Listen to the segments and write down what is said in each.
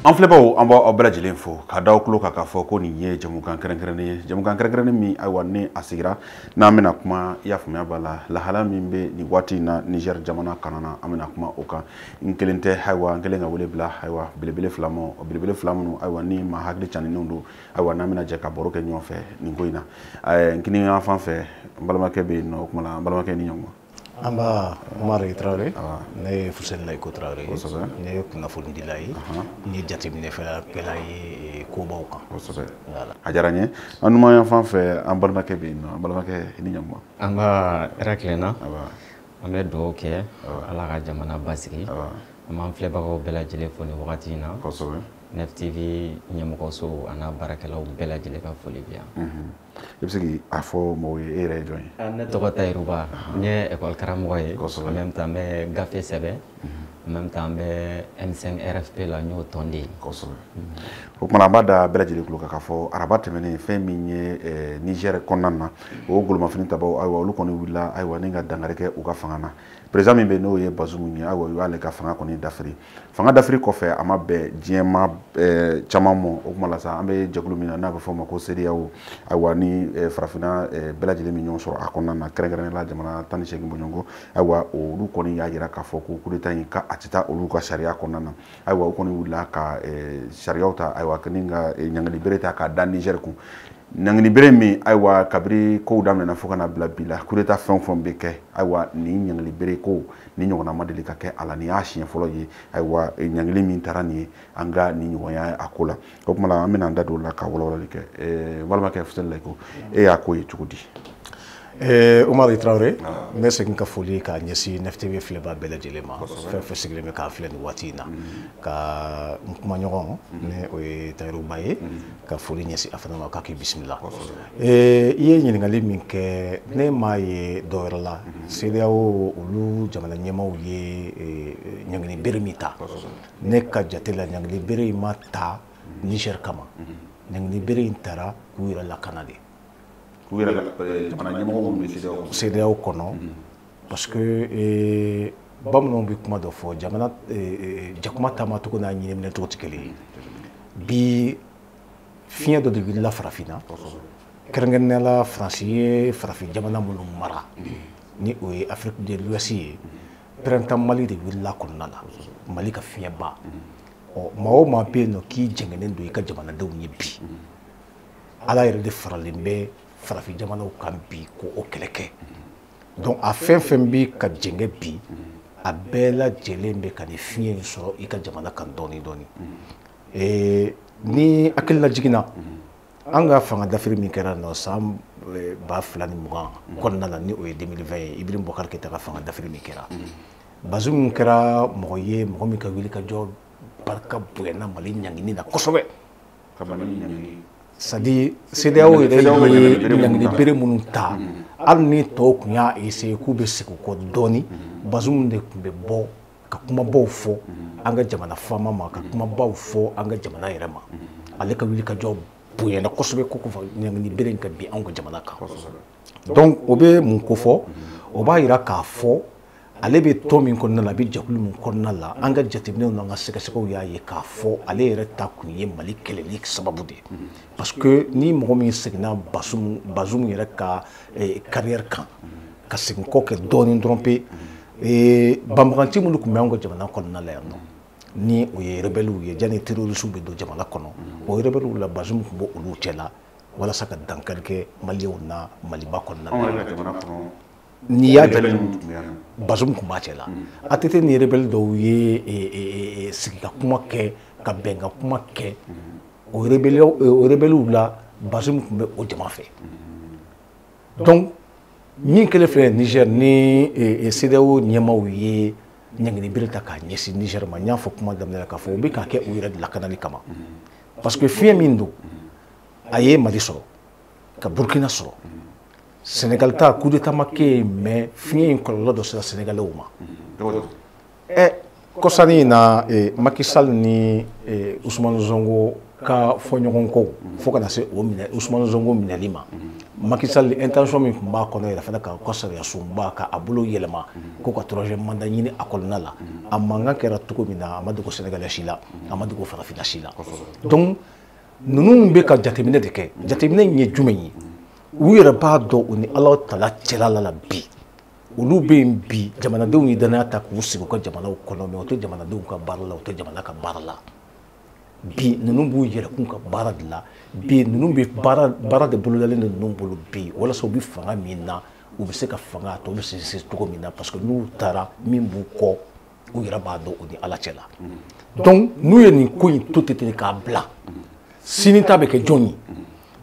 An filɛbaw an b'aw bɛɛ lajɛlen fo k'a da aw tulo kan k'a fɔ ko nin ye jamukan kɛrɛnkɛrɛnnen ye jamukan kɛrɛnkɛrɛnnen min ayiwa ni a sigira n'an bɛna kuma i y'a faamuya b'a la lahala min bɛ nin waati in na Niger jamana kan na an bɛna kuma o kan n kelen tɛ ayiwa n kelen ka wele bila ayiwa belebele fila ma o belebele fila minnu ayiwa ni maa hakili canenw don ayiwa n'an bɛna jɛ ka baro kɛ ɲɔgɔn fɛ nin ko in na n kini yan fan fɛ n balimakɛ bɛ yen nɔ o kuma la n balimakɛ ni ɲɔgɔn an b'a Umaru Traoré ne ye Fuseni Layiko Traoré ne ye kunnafonidila ye n ye jateminɛkɛla ye kobaw kan kosɛbɛ a diyara n ye an numan yan fan fɛ an balimakɛ bɛ yen nɔ an balimakɛ i ni ɲɔgɔn an ka hɛrɛ tilenna an bɛ dugawu kɛ Ala ka jamana basigi an b'an filɛbagaw bɛɛ lajɛlen fo nin wagati in na kosɛbɛ NEF TV ɲɛmɔgɔso a n'a baarakɛlaw bɛɛ lajɛlen ka foli bɛ yan i bɛ se k'a fɔ mɔgɔw ye e yɛrɛ ye jɔn ye ne tɔgɔ Tayiruba n ye école karamɔgɔ ye en même temps n bɛ gafe sɛbɛn en même temps n bɛ M5 RFP la n y'o tɔnden ye kosɛbɛ o kumana an b'a da bɛɛ lajɛlen tulo kan k'a fɔ araba tɛmɛnen fɛn min ye Niger kɔnɔna na o golomafini tabaw ayiwa olu kɔni wulila ayiwa ni ka dankari kɛ u ka fanga na président min bɛ n'o ye Bazoum ye ayiwa u y'ale ka fanga kɔni dafiri fanga dafiri kɔfɛ a ma bɛn diɲɛma caman ma o kuma la sa an bɛ jɛkulu min na n'a bɛ fɔ o ma ko CEDEAO ayiwa ni farafinna bɛɛ lajɛlen min ɲɔgɔn sɔrɔ a kɔnɔna na kɛrɛnkɛrɛnnenya jamana 18 bɔɲɔgɔnko ayiwa olu kɔni y'a jira k'a fɔ ko coup d'état in ka a tɛ taa olu ka sariya kɔnɔna na ayiwa u kɔni wulila ka sariyaw ta ayiwa ni ka ɲangili bere ta k'a da Niger kun ɲangili bere min ayiwa kabiri kow daminɛna fo ka na bila bi la coup d'état fɛn o fɛn bɛ kɛ ayiwa nin ɲangili bere ko ni ɲɔgɔnna ma deli ka kɛ a la nin y'a siɲɛ fɔlɔ ye ayiwa ɲangili min taara nin ye an ka nin ɲɔgɔnya a ko la o kuma la an bɛna an da don o la ka walawalali kɛ balimakɛ Fuseni Layiko e y'a ko ye cogo di Umaru Traoré n bɛ segin ka foli k'a ɲɛsin NEF TV filɛbaa bɛɛ lajɛlen ma fɛn fɛn sigilen bɛ k'a filɛ nin waati in na ka n kumaɲɔgɔn ne o ye Tayiruba ye ka foli ɲɛsin a fana ma k'a k'i bisimila i ye ɲininkali min kɛ ne m'a ye dɔwɛrɛ la CEDEAO olu jamana ɲɛmaaw ye ɲangili bere min ta ne ka jate la ɲangili bere in ma ta Niger kama ɲangili bere in taara k'u yɛrɛ lakana de CEDEAO kɔnɔ parce que bamananw bɛ kuma dɔ fɔ jamana jakuma taamacogo n'a ɲiniminɛcogo tɛ kelen ye bi fiɲɛ dɔ de wulila farafinna kɛrɛnkɛrɛnnenya la Faransi ye farafin jamana minnu mara ni o ye Afrique de l'Ouest ye printemps Mali de wulila kɔnɔna la Mali ka fiɲɛba maa o maa bɛ yen nɔ k'i jɛngɛnen don i ka jamanadenw ye bi Ala yɛrɛ de faralen bɛ farafin jamanaw kan bi ko o kɛlɛ kɛ donc a fɛn fɛn bɛ ka jɛngɛ bi a bɛɛ lajɛlen bɛ ka nin fiɲɛ in sɔrɔ i ka jamana kan dɔɔni dɔɔni ni hakilina jiginna an ka fanga dafiri min kɛra nɔ san 2020 kɔnɔna na ni o ye 2020 ye Ibrahim Boubacar Keïta ka fanga dafiri min kɛra Bazoum kɛra mɔgɔ ye mɔgɔ min ka wuli ka jɔ barika bonyana Mali ɲangini na kosɛbɛ c'est-à-dire CEDEAO yɛrɛ ye ɲangili bere minnu ta hali ni tɔw tun y'a essayer k'u bɛ segin kɔ dɔɔni Bazoum de tun bɛ bɔ ka kumabaw fɔ an ka jamana faama ma ka kumabaw fɔ an ka jamana yɛrɛ ma ale ka wuli ka jɔ bonyana kosɛbɛ ko ɲangili bere in ka bin anw ka jamana kan donc o bɛ mun ko fɔ o b'a jira k'a fɔ ale bɛ tɔn min kɔnɔna la a bɛ jɛkulu min kɔnɔna la an ka jateminɛw n'an ka sɛgɛsɛgɛw y'a ye k'a fɔ ale yɛrɛ ta kun ye Mali kɛlɛli sababu de ye parce que ni mɔgɔ min seginna Bazoum yɛrɛ ka carrière kan ka segin kɔ kɛ dɔɔni dɔrɔn pe banbaganci minnu tun bɛ anw ka jamana kɔnɔna la yan nɔ ni o ye rebelles ye janni terroristes bɛ don jamana kɔnɔ o rebelles la Bazoum tun bɛ olu cɛla walasa ka dankari kɛ Maliens na Maliba kɔnɔna la n'i y'a jate Bazoum tun b'a cɛ la ATT ni rebelle dɔw ye sigi ka kuma kɛ ka bɛn ka kuma kɛ o rebelles la Bazoum tun bɛ o jama fɛ donc min kɛlen filɛ Niger ni CEDEAO ɲɛmaaw ye ɲangili bere ta k'a ɲɛsin Niger ma n y'a fɔ kuma daminɛ la k'a fɔ u bɛ k'a kɛ u yɛrɛ lakanali kama parce que fiɲɛ min don a ye Mali sɔrɔ ka Burkina sɔrɔ Sénégal ta coup d'état ma kɛ mais fiɲɛ in kɔlɔlɔ dɔ sera Sénégalais ma kɔsani in na Macky Sall ni Ousmane Sonko ka fɔ ɲɔgɔn kɔ fo kana se o minɛ Usmane Sonko minɛli ma Macky Sall intention min tun b'a kɔnɔ yɛrɛ fana ka sariya sunba ka a bolo yɛlɛma ko ka troisième mandat ɲini a kɔnɔna la a mankan kɛra cogo min na a ma dogo Sénégalais si la a ma dogo farafina si la donc ninnu bɛ ka jateminɛ de kɛ jateminɛ in ye jumɛn ye u yɛrɛ b'a dɔn u ni Ala tala cɛla la bi olu bɛ yen bi jamanadenw ye danaya ta k'u sigi u ka jamanaw kɔnɔ mais u tɛ jamanadenw ka baara la u tɛ jamana ka baara la bi ninnu b'u yɛrɛkun ka baara de la bi ninnu bɛ baara de bolodalen de ninnu bolo bi walasa u bɛ fanga min na u bɛ se ka fanga a tɔ bɛ sinsin cogo min na parce que n'u taara min b'u kɔ u yɛrɛ b'a dɔn o ni Ala cɛ la donc n'u ye nin ko in to ten k'a bila sini ta bɛ kɛ jɔn ye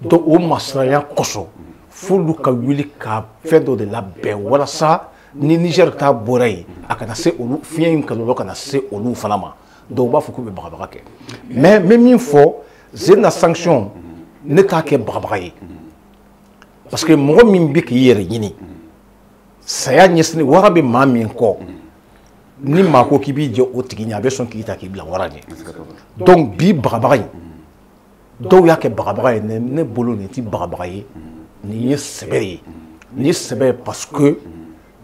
donc o masiraya kosɔn f'olu ka wuli ka fɛn dɔ de labɛn walasa ni Niger ta bɔra yen a kana se olu fiɲɛ in kɔlɔlɔ kana se olu fana ma dɔw b'a fɔ k'u bɛ bagabaga kɛ mais n bɛ min fɔ zena sanction ne t'a kɛ bagabaga ye parce que mɔgɔ min bɛ k'i yɛrɛ ɲini saya ɲɛsini wara bɛ maa min kɔ ni maa ko k'i b'i jɛ o tigi ɲɛ a bɛ sɔn k'i ta k'i bila wara ɲɛ donc bi bagabaga in dɔw y'a kɛ bagabaga ye ne bolo nin tɛ bagabaga ye nin ye sɛbɛ ye nin ye sɛbɛ ye parce que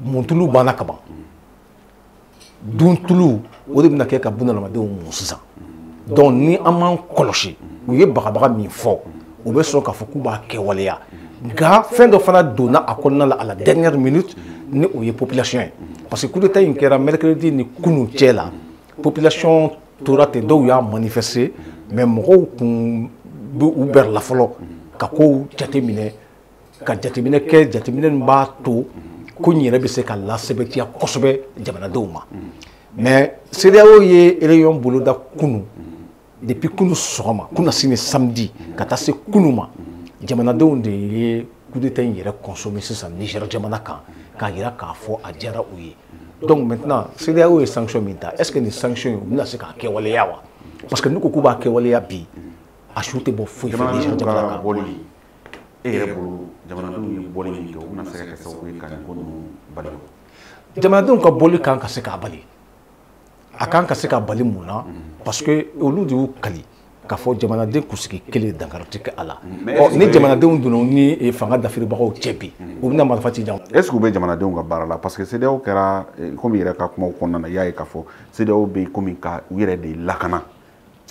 muntulu banna ka ban duntulu o de bɛna kɛ ka bunadamadenw mun sisan donc ni an m'an kɔlɔsi u ye bagabaga min fɔ u bɛ sɔn k'a fɔ k'u b'a kɛwaleya nka fɛn dɔ fana donna a kɔnɔna la à la dernière minute ni o ye population ye parce que coup d'état in kɛra mercredi ni kunu cɛ la population tora ten dɔw y'a manifester mais mɔgɔw kun bɛ u bɛrɛ la fɔlɔ ka kow jateminɛ ka jateminɛ kɛ jateminɛ min b'a to ko in yɛrɛ bɛ se ka lasɛbɛtiya kosɛbɛ jamanadenw ma mais CEDEAO ye réunion boloda kunu depuis kunu sɔgɔma kuna sini samedi ka taa se kunu ma jamanadenw de ye coup d'état in yɛrɛ consommer sisan Niger jamana kan k'a yira k'a fɔ a diyara u ye donc maintenant CEDEAO ye sanction min ta est ce que nin sanction in u bɛna se k'a kɛwaleya wa parce que n'u ko k'u b'a kɛwaleya bi a su tɛ bɔ foyi fɛ Niger jamana kan e yɛrɛ bolo jamanadenw ye bɔli min kɛ u bɛna se ka kɛ sababu ye ka nin ko ninnu bali jamanadenw ka bɔli kan ka se k'a bali a kan ka se k'a bali mun na parce que olu de y'u kali k'a fɔ jamanaden kunsigi kelen dankari tɛ kɛ a la ni jamanadenw donna ni fanga dafiribagaw cɛ bi u bɛna marifa ci jan est ce que u bɛ jamanadenw ka baara la parce que CEDEAO kɛra komi yɛrɛ ka kumaw kɔnɔna na i y'a ye k'a fɔ CEDEAO bɛ komi ka u yɛrɛ de lakana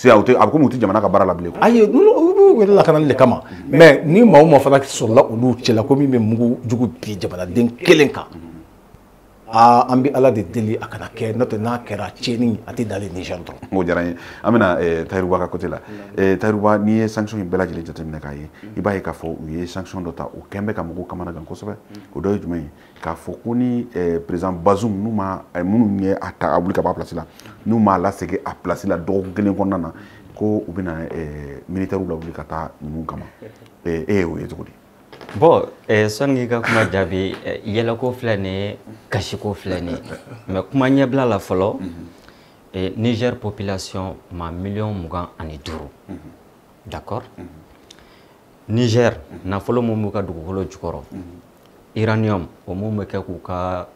a bɛ komi u tɛ jamana ka baara la bilen ayi olu yɛrɛ lakanali de kama mais ni maa o maa fana sɔrɔla olu cɛla ko min bɛ mugu jugu bi jamanaden kelen kan an bɛ Ala de deli a kana kɛ n'o tɛ n'a kɛra tiɲɛni a tɛ dalen Niger dɔrɔn. O diyara n ye an bɛna Tayiruba ka côté la Tayiruba n'i ye sanction in bɛɛ lajɛlen jateminɛ k'a ye i b'a ye k'a fɔ u ye sanction dɔ ta o kɛn bɛ ka mɔgɔw kamana gan kosɛbɛ o dɔ ye jumɛn ye k'a fɔ ko ni président Bazoum n'u ma minnu ye a ta a wuli ka bɔ a place la n'u m'a lasegin a place la dɔgɔkun kelen kɔnɔna na ko u bɛna militaires la wuli ka taa ninnu kama e y'o ye cogo di. Bon, sɔnni ka kuma jaabi yɛlɛko filɛ nin ye kasiko filɛ nin ye mais kuma ɲɛbila la fɔlɔ Niger population ma 25,000,000 d'accord Niger nafolo mun b'u ka dugukolo jukɔrɔ uranium o mun bɛ kɛ k'u ka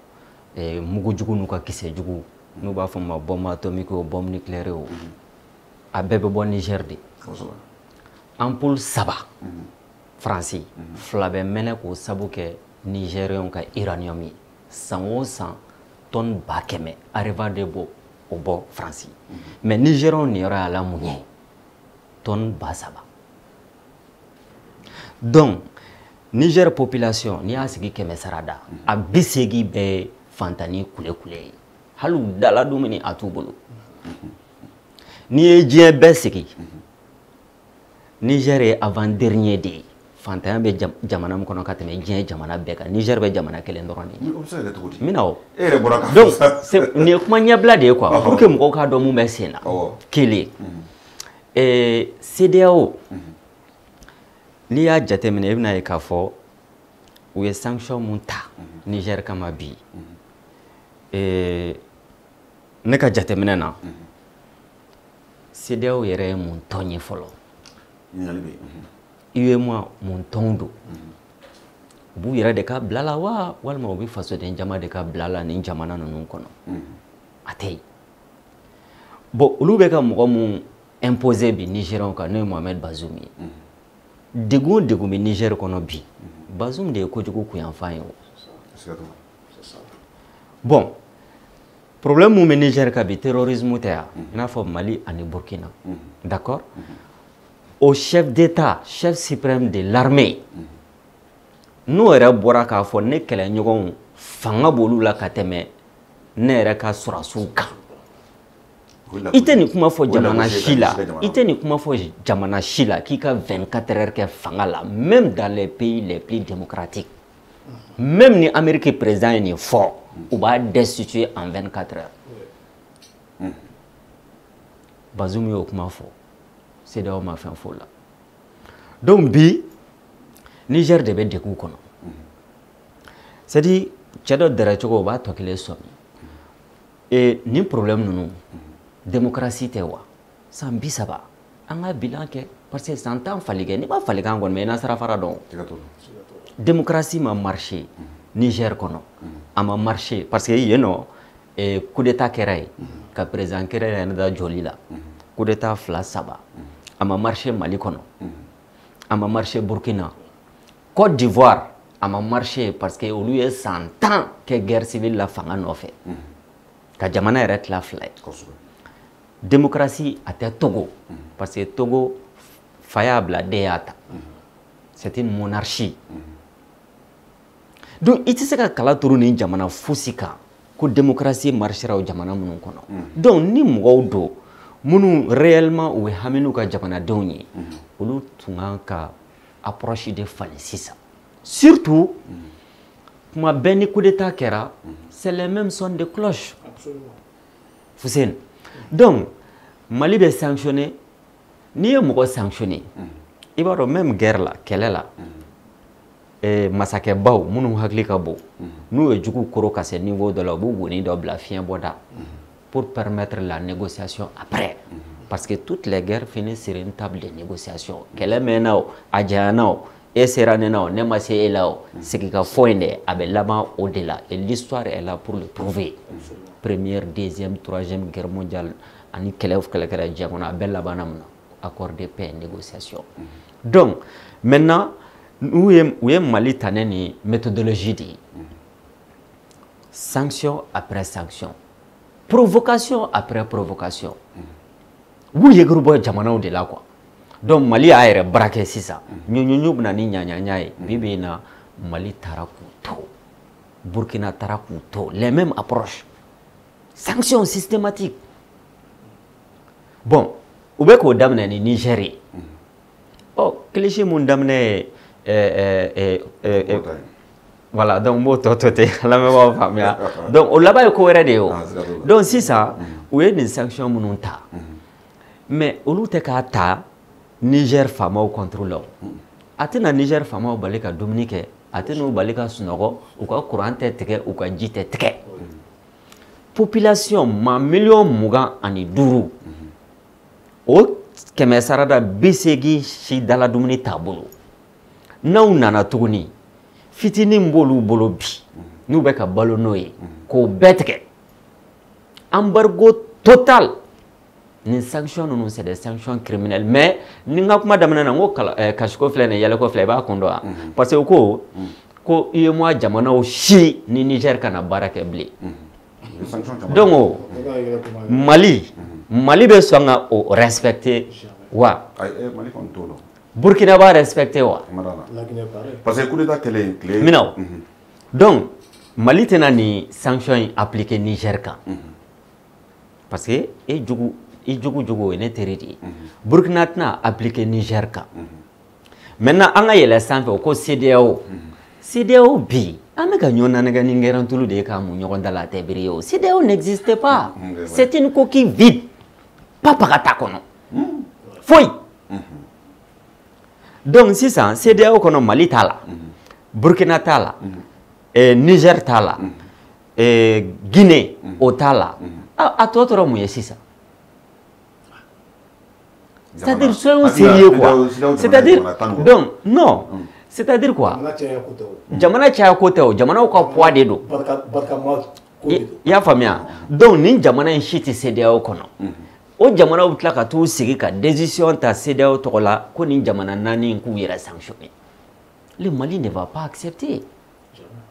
mugujugu n'u ka kisɛjugu n'u b'a fɔ ma bombe atomique o bombe nucléaire o a bɛɛ bɛ bɔ Niger de ampoule 3 Fransi fila bɛ mɛnɛ k'o sabu kɛ Nigériens ka uranium ye san o san tonne 100,000 Areva de bɔ o bɔ Fransi mais Nigériens ni yɔrɔ y'a la mun ye tonne 3,000 donc Niger population n'i y'a sigi 100 sara da a 80 bɛɛ ye fantani kule-kule ye hali u dala dumuni a t'u bolo n'i ye diɲɛ bɛɛ sigi Niger ye avant dernier de ye fantanya bɛ jamana min kɔnɔ ka tɛmɛ diɲɛ jamana bɛɛ kan Niger bɛ jamana kelen dɔrɔn de ye mina o donc nin ye kuma ɲɛbila de ye quoi pour que mɔgɔw k'a dɔn mun bɛ sen na kelen CEDEAO n'i y'a jateminɛ i bɛna ye k'a fɔ u ye sanction mun ta Niger kama bi ne ka jateminɛ na CEDEAO yɛrɛ ye mun tɔn ye fɔlɔ UEMOA mun tɔn don u b'u yɛrɛ de ka bila la wa walima u bɛ fasoden jama de ka bila la nin jamana ninnu kɔnɔ a tɛ yen bon olu bɛ ka mɔgɔ mun imposé bi Nigérian ka no Mohamed Bazoum ye degun bi Niger kono bi Bazoum de ko jugu ku yanfa yo bon problème mu Niger ka bi terrorisme ta ina fo Mali ani Burkina d'accord au chef d'état chef suprême de l'armée nous era bora ka fo ne kele nyogon fanga bolu la ka teme ne era ka surasu kan ite ni kuma fo jamana shila ite ni kuma fo jamana shila qui ka 24 heures ke fanga la même dans les pays les plus démocratiques même ni Amérique président est fort ou va destituer en 24 heures Bazoum yo kuma fo c'est d'ailleurs ma fin fo la donc bi Niger de be deku kono c'est-à-dire tchado dara chogo ba to kile so et ni problème nunu démocratie te wa sans bisaba anga bilan ke parce que santan falige ni ba falige ngon mais na sara fara don démocratie ma marché Niger kono ama marché parce que yeno et coup d'état keray ka président keray na da jolila coup d'état fla saba ama marché Mali kono ama marché Burkina Côte d'Ivoire ama marché parce que au lieu de 100 ans que guerre civile la fanga no fait ka jamana arrête la fly démocratie à Togo parce que Togo fayable déata c'est une monarchie donc il se ka kala turu ni jamana fusika ko démocratie marchera au jamana munun kono donc ni mo do munu réellement ou haminu ka jamana donyi ulu tunga ka approche de falicisa surtout kuma benni coup d'état kera c'est les mêmes sons de cloche Foussine donc Mali be sanctionné ni ye mogo sanctionné i b'a dɔn même guerre la kɛlɛ la masakɛbaw minnu hakili ka bon n'u ye jugu koro ka se niveau dɔ la u b'u woni dɔ bila fiɲɛ bɔda pour permettre la négociation après parce que toutes les guerres finissent sur une table de négociation kɛlɛ mɛnna o a janyana o e sera ne na o ne ma se e la o sigi ka fɔ in dɛ a bɛ laban o de la et l'histoire est là pour le prouver première deuxième troisième guerre mondiale ani kɛlɛ kɛra diɲɛ kɔnɔ a bɛ laban na mun na accord de paix négociation donc maintenant u ye Mali tane ni méthodologie de sanction après sanction provocation après provocation u ye groupe jamanaw de la quoi donc Mali a yɛrɛ barakɛ sisan ɲuɲuɲu bɛna ni ɲaɲaɲa ye bibi na Mali taara k'u to Burkina taara k'u to les mêmes approches sanctions systématiques bon u bɛ k'o daminɛ ni Niger ye kilisi mun daminɛ voilà donc m'o tɔ to ten lamɛnbaaw faamuya donc o laban ye ko wɛrɛ de ye o donc sisan u ye nin sanction minnu ta mais olu tɛ k'a ta Niger faamaw contrôle la a tɛna Niger faamaw bali ka dumuni kɛ a tɛna u bali ka sunɔgɔ u ka courant tɛ tigɛ u ka ji tɛ tigɛ population ma 25,000 o kɛmɛ sarada 80 si dala dumuni t'a bolo n'aw nana tuguni fitinin b'olu bolo bi n'u bɛ ka balo n'o ye k'o bɛɛ tigɛ embargo total ni sanction ninnu c'est des sanctions criminelles mais ni n ka kuma daminɛ na n ko kasiko filɛ nin ye yɛlɛko filɛ i b'a kun dɔn wa parce que ko UEMOA jamanaw si ni Niger kana baara kɛ bilen donc Mali bɛ sɔn ka o respecter wa Burkina b'a respecter wa parce que coup d'état kɛlɛ minɛ donc Mali tɛna ni sanction in appliquer Niger kan parce que i jugu o ye ne teri de ye Burkina tɛna appliquer Niger kan maintenant an ka yɛlɛ sanfɛ o ko CEDEAO bi an bɛ ka ɲɔgɔn nanɛgɛ ni ngɛrɛntulu de ye k'a mun ɲɔgɔn da la a tɛ biri ye o CEDEAO n'existe pas c'est une coquille vide papa ka taa kɔnɔ foyi donc sisan CEDEAO kɔnɔ Mali t'a la Burkina t'a la Niger t'a la Guinée o t'a la a tɔ tora mun ye sisan c'est-à-dire soyons sérieux quoi c'est-à-dire donc non c'est-à-dire quoi jamana caya ko tɛ o jamanaw ka poids de don i y'a faamuya donc ni jamana in si tɛ CEDEAO kɔnɔ o jamana u tila ka t'u sigi ka décision ta CEDEAO tɔgɔ la ko nin jamana naani in k'u yɛrɛ sanctionner. Le Mali ne va pas accepter.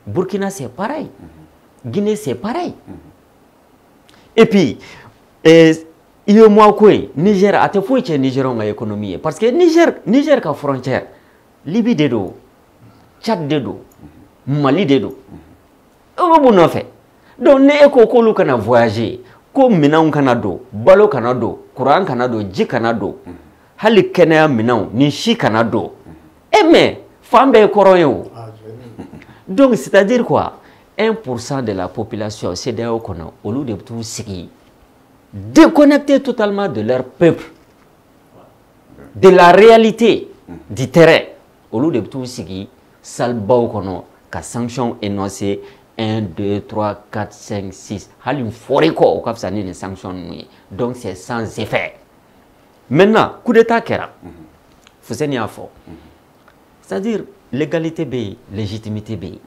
Burkina c'est pareil. Guinée c'est pareil. Et puis moi quoi Niger a te foyi cɛ Niger ka économie ye parce que Niger ka frontière Libye de do, Tchad de do, Mali de do. O bɛ mun nɔfɛ. Donc ne e ko k'olu kana voyager ko minɛnw kana don balo kana don courant kana don ji kana don hali kɛnɛya minɛnw ni si kana don mais fan bɛɛ ye kɔrɔ ye o. Donc c'est-à-dire quoi 1% de la population CEDEAO kɔnɔ olu de bɛ t'u sigi déconnectés totalement de leur peuple de la réalité du terrain olu de bɛ t'u sigi salibaw kɔnɔ ka sanction énoncé 1, 2, 3, 4, 5, 6. Hali fori ko o ka fisa ni nin sanction ninnu ye. Donc c'est sans effet. Maintenant, coup d'état kɛra. Fuseni y'a fɔ. C'est-à-dire légalité bɛ yen, légitimité bɛ yen.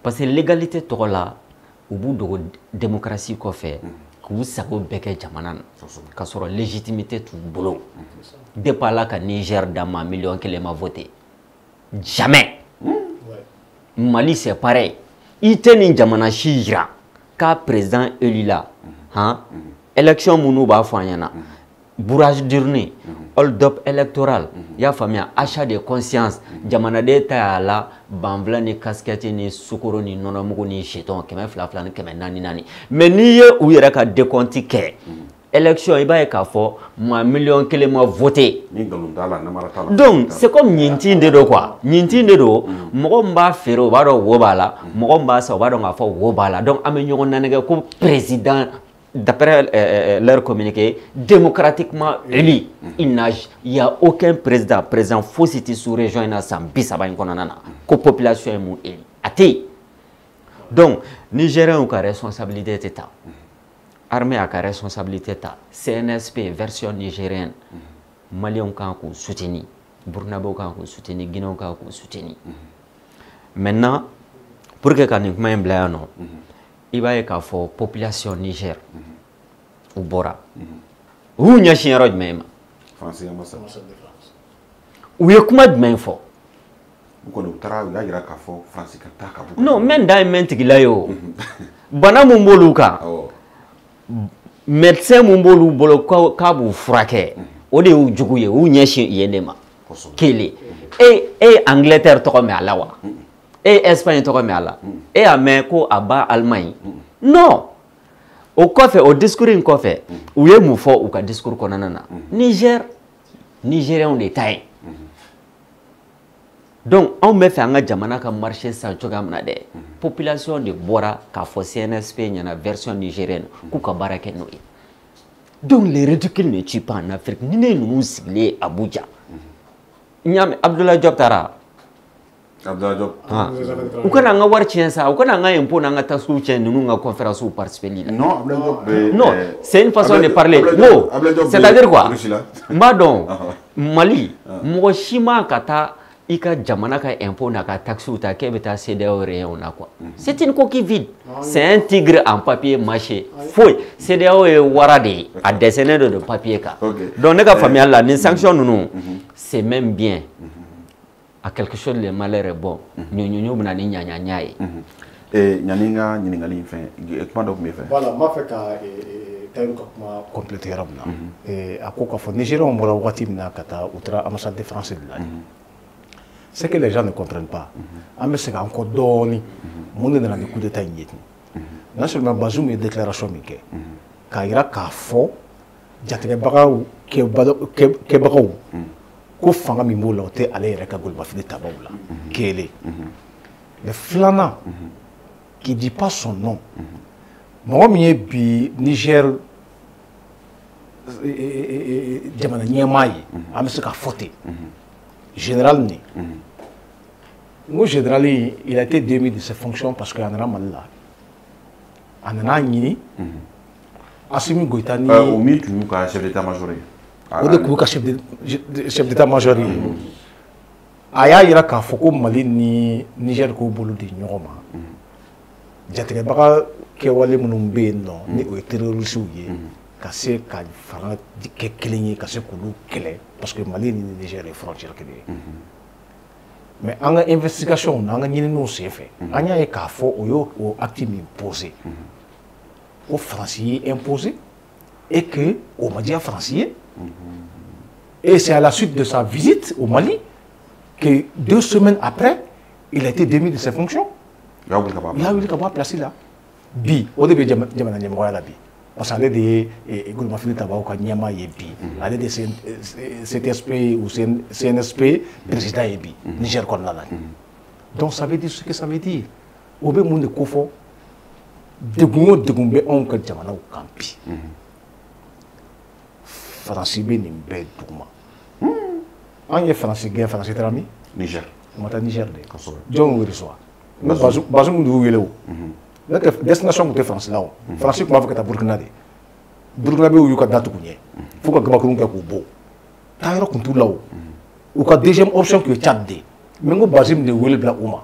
Parce que légalité tɔgɔ la u b'u dogo démocratie kɔfɛ k'u sago bɛɛ kɛ jamana na. K'a sɔrɔ légitimité t'u bolo. Depuis ala ka Niger d'a ma 1 000 000 ma voté. Jamais. Mali c'est pareil. Il tient jamana si jira k'a président élu là, élection munu b'a fɔ an ɲɛna, bourrage d'urne, hold-up électoral, y'a faamuya, achat de conscience, jamanaden ta y'a la banfula ni casquette ni sukoro ni nɔnɔmugu ni jeton 200 ni 400. Mais n'i ye u yɛrɛ ka décompte kɛ, élection i b'a ye k'a fɔ maa 1 000 000 ma voté. Donc c'est comme ɲintin de do quoi. Ɲintin de do mɔgɔ min b'a feere o b'a dɔn wo b'a la, mɔgɔ min b'a san o b'a dɔn k'a fɔ wo b'a la. Donc an bɛ ɲɔgɔn nanɛgɛ ko président d'après leur communiqué démocratiquement élu. Il y a aucun président fosi ti sous région na san 30 in kɔnɔna na ko population ye mun élu. A tɛ yen. Donc Nigériens ka responsabilité tɛ ta. Armée a ka responsabilité ta. CNSP version nigérienne. Maliens kan k'u soutenir. Burkinabés kan k'u soutenir. Guinéens kan k'u soutenir. Maintenant, pour que nin kuma in bila yan nɔ, i b'a ye k'a fɔ population Niger u bɔra. U y'u ɲɛsin yɔrɔ jumɛn ma? U ye kuma jumɛn fɔ? Non, même da ye mɛn tigila ye o. Bana mun b'olu kan. Médecin mun b'olu bolo k'a b'u furakɛ o de y'u jugu ye u ɲɛsin yen de ma kelen Angleterre tɔgɔ mɛn a la wa Espagne tɔgɔ mɛn a la y'a mɛn ko a ba Allemagne non o kɔfɛ o discours in kɔfɛ u ye mun fɔ u ka discours kɔnɔna na Nigériens de ta ye donc anw bɛ fɛ an ka jamana ka marché san cogoya min na dɛ population de bɔra k'a fɔ CNSP ɲɛna version nigérienne k'u ka baara kɛ n'o ye donc les ridicules ne tuent pas en Afrique ni ne ninnu sigilen Abuja ɲaami Abdoulaye Diop taara u kana an ka wari tiɲɛ sa u kana an ka impôt n'an ka taxes tiɲɛ ninnu ka conférence participer la non c'est une façon de parler non c'est-à-dire quoi n b'a dɔn Mali mɔgɔ si man ka taa i ka jamana ka impôt n'a ka taxes ta k'e bɛ taa CEDEAO réunion na quoi c'est une coquille vide c'est un tigre en papier mâché foyi CEDEAO ye wara de ye a dessiné de papier kan donc ne ka faamuyali la nin sanction ninnu c'est même bien à quelque chose le malheur est bon ɲɔɲɔɲɔ bɛ na ni ɲaɲaɲa ye ɲani n ka ɲininkali in fɛ kuma dɔ tun bɛ fɛ voilà n b'a fɛ ka Tayiru ka kuma compléter yɔrɔ min na a ko k'a fɔ Nigériens bɔra wagati min na ka taa u taara ambassade de France de la c'est que les gens ne comprennent pas an bɛ segin an kɔ dɔɔni mun de nana ni coup d'état in ye non seulement Bazoum ye déclaration min kɛ k'a jira k'a fɔ jatigɛbagaw kɛbagaw ko fanga min b'o la o tɛ ale yɛrɛ ka golomafili tabaw la kelen mais filanan qui dit pas son nom mɔgɔ min ye bi Niger jamana ɲɛmaa ye an bɛ se ka fɔ ten général ni n ko général il a été démis de ses fonctions parce que a nana Mali la a nana ɲini Assimi Goïta ni o min tun y'u ka chef d'état-major ye o de tun y'u ka chef d'état-major ye a y'a jira k'a fɔ ko Mali ni Niger k'u bolo di ɲɔgɔn ma jatigɛbaga kɛwale minnu bɛ yen nɔ ni o ye terroristes ye ka se ka fanga kɛ kelen ye ka se k'olu kɛlɛ parce que Mali ni Niger ye frontière kelen ye mais an ka investigation na an ka ɲininiw senfɛ an y'a ye k'a fɔ o y'o acte min posé ko Faransi ye imposé et que o ma diya Faransi ye et c'est à la suite de sa visite au Mali que 2 semaines après il a été démis de ses fonctions. Il a wuli ka bɔ a place la bi o de bɛ jamana ɲɛmɔgɔya la bi parce que ale de ye Golomafili Tabaw ka ɲɛmaa ye bi ale de CTSP ou CNSP président ye bi Niger kɔnɔna la donc ça veut dire ce que ça veut dire o bɛ mun de ko fɔ degun o degun bɛ anw ka jamanaw kan bi Faransi bɛ nin bɛɛ duguma an ye Faransi gɛn Faransi taara min Niger o ma taa Niger de jɔn y'o reçoit Bazoum de y'u wele o ne tɛ destination tun tɛ Faransi la o Faransi tun b'a fɛ ka taa Burkina de Burkinabew y'u ka da tugu ɲɛ fo ka gabakurun kɛ k'u bɔ taa yɔrɔ tun t'u la o u ka deuxième option tun ye Tchad de mais n ko Bazoum de wele bila u ma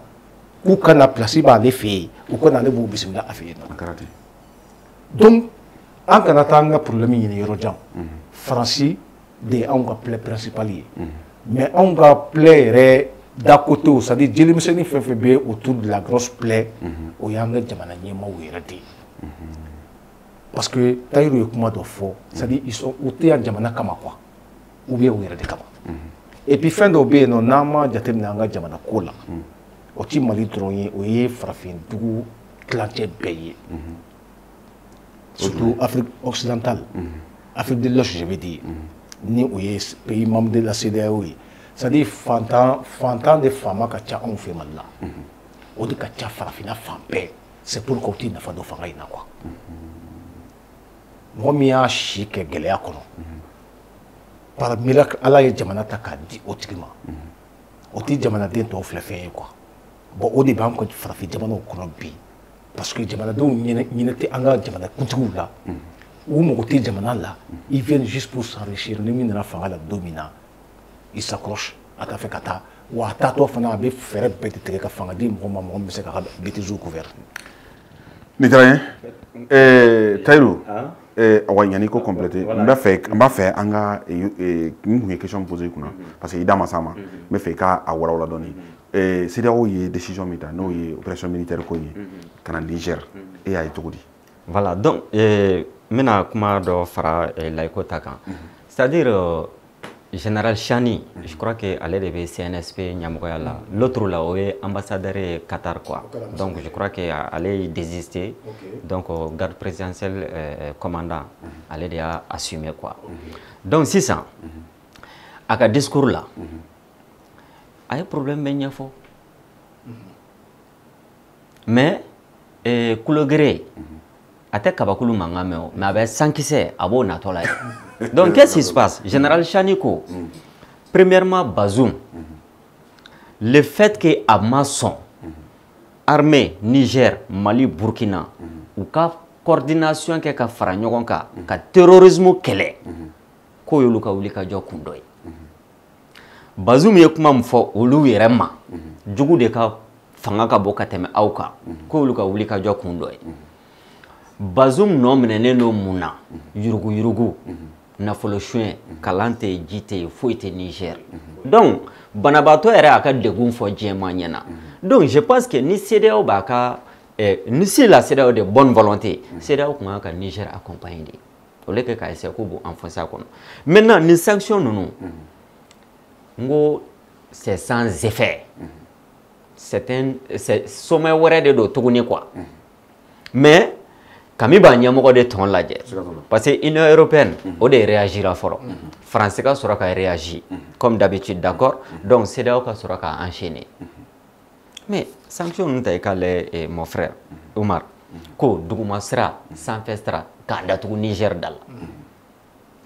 k'u ka na place b'ale fɛ yen u ka na ale b'u bisimila a fɛ yen nɔ donc an kana taa an ka problème ɲini yɔrɔ jan Faransi de ye anw ka plaie principale ye mais anw ka plaie yɛrɛ d'à côté c'est-à-dire jelimisɛnnin fɛn fɛn bɛ autour de la grosse plaie o y'an ka jamana ɲɛmaaw yɛrɛ de ye parce que Tayiru ye kuma dɔ fɔ c'est-à-dire u tɛ yan jamana kama quoi ou bien u yɛrɛ de kama et puis fɛn dɔw bɛ yen nɔ n'an ma jateminɛ an ka jamana ko la o ti Mali dɔrɔn ye o ye farafindugu tilancɛ bɛɛ ye surtout Afrique occidentale Afrique de l'Ouest je veux dire ni o ye pays membre de la CEDEAO ye c'est-à-dire fantan de faama ka ca anw fɛ Mali la o de ka ca farafinna fan bɛɛ c'est pour que u tɛ nafa dɔ fanga in na quoi mɔgɔ min y'a si kɛ gɛlɛya kɔnɔ par miracle Ala ye jamana ta k'a di o tigi ma o tɛ jamanaden tɔw filɛ fɛn ye quoi bon o de b'an ka farafin jamanaw kɔnɔ bi parce que jamanadenw ɲinɛ tɛ an ka jamanakuntigiw la u mago tɛ jamana la ils viennent juste pour s'enrichir ni min nana fanga la don min na il s'accroche a t'a fɛ ka taa wa a taatɔ fana a bɛ fɛɛrɛ bɛɛ de tigɛ ka fanga di mɔgɔ ma mɔgɔ min bɛ se k'a ka bêtises couvert. Ni diyara n ye Tayiru awa ɲani ko compléter n b'a fɛ an ka n kun ye question posé i kunna parce que i da ma s'a ma n bɛ fɛ i ka a walawala dɔɔni CEDEAO ye décision min ta n'o ye opération militaire ko ye ka na Niger e y'a ye cogo di. Voilà donc n bɛna kuma dɔ fara Layiko ta kan c'est-à-dire Général Chani, je crois que allait de CNSP ɲamɔgɔya la. L'autre là, o ye ambassadeur ye Qatar quoi. Donc je crois que allait désister. Donc garde présidentiel commandant allait de a assumé quoi. Donc sisan a ka discours là a ye problème bɛ ɲɛfɔ. Mais kulogere a tɛ kabakulu mankan mɛn o mais a bɛ sankisɛ a b'o natɔ la ye. Donc qu'est-ce qui se passe? Général Chaniko, premièrement Bazoum, le fait que Amason, armée Niger, Mali, Burkina, ou ka coordination ke ka fara ɲɔgɔn kan ka terrorisme kɛlɛ ko y'olu ka wuli ka jɔ kun dɔ ye. Bazoum ye kuma min fɔ olu yɛrɛ ma jugu de ka fanga ka bɔ ka tɛmɛ aw kan ko y'olu ka wuli ka jɔ kun dɔ ye. Bazoum nɔ minɛnen don mun na yurugu yurugu nafolo suɲɛ kalan tɛ yen ji tɛ yen foyi tɛ Niger donc banabaatɔ yɛrɛ y'a ka degun fɔ diɲɛma ɲɛna donc je pense que ni CEDEAO b'a ka ni si la CEDEAO de bonne volonté CEDEAO kun kan ka Niger accompagner de au lieu que k'a essayer k'u b'u enfoncer a kɔnɔ maintenant ni sanction ninnu n ko c'est sans effet c'est sommet wɛrɛ de don tuguni quoi mais kami b'a ɲɛmɔgɔ de tɔn lajɛ parce que Union européenne o de réagira fɔlɔ France ka sɔrɔ ka réagir comme d'habitude d'accord donc CEDEAO ka sɔrɔ ka enchaîner mais sanction ninnu ta i ka lajɛ mon frère Umar ko duguma sira sanfɛ sira k'a datugu Niger da la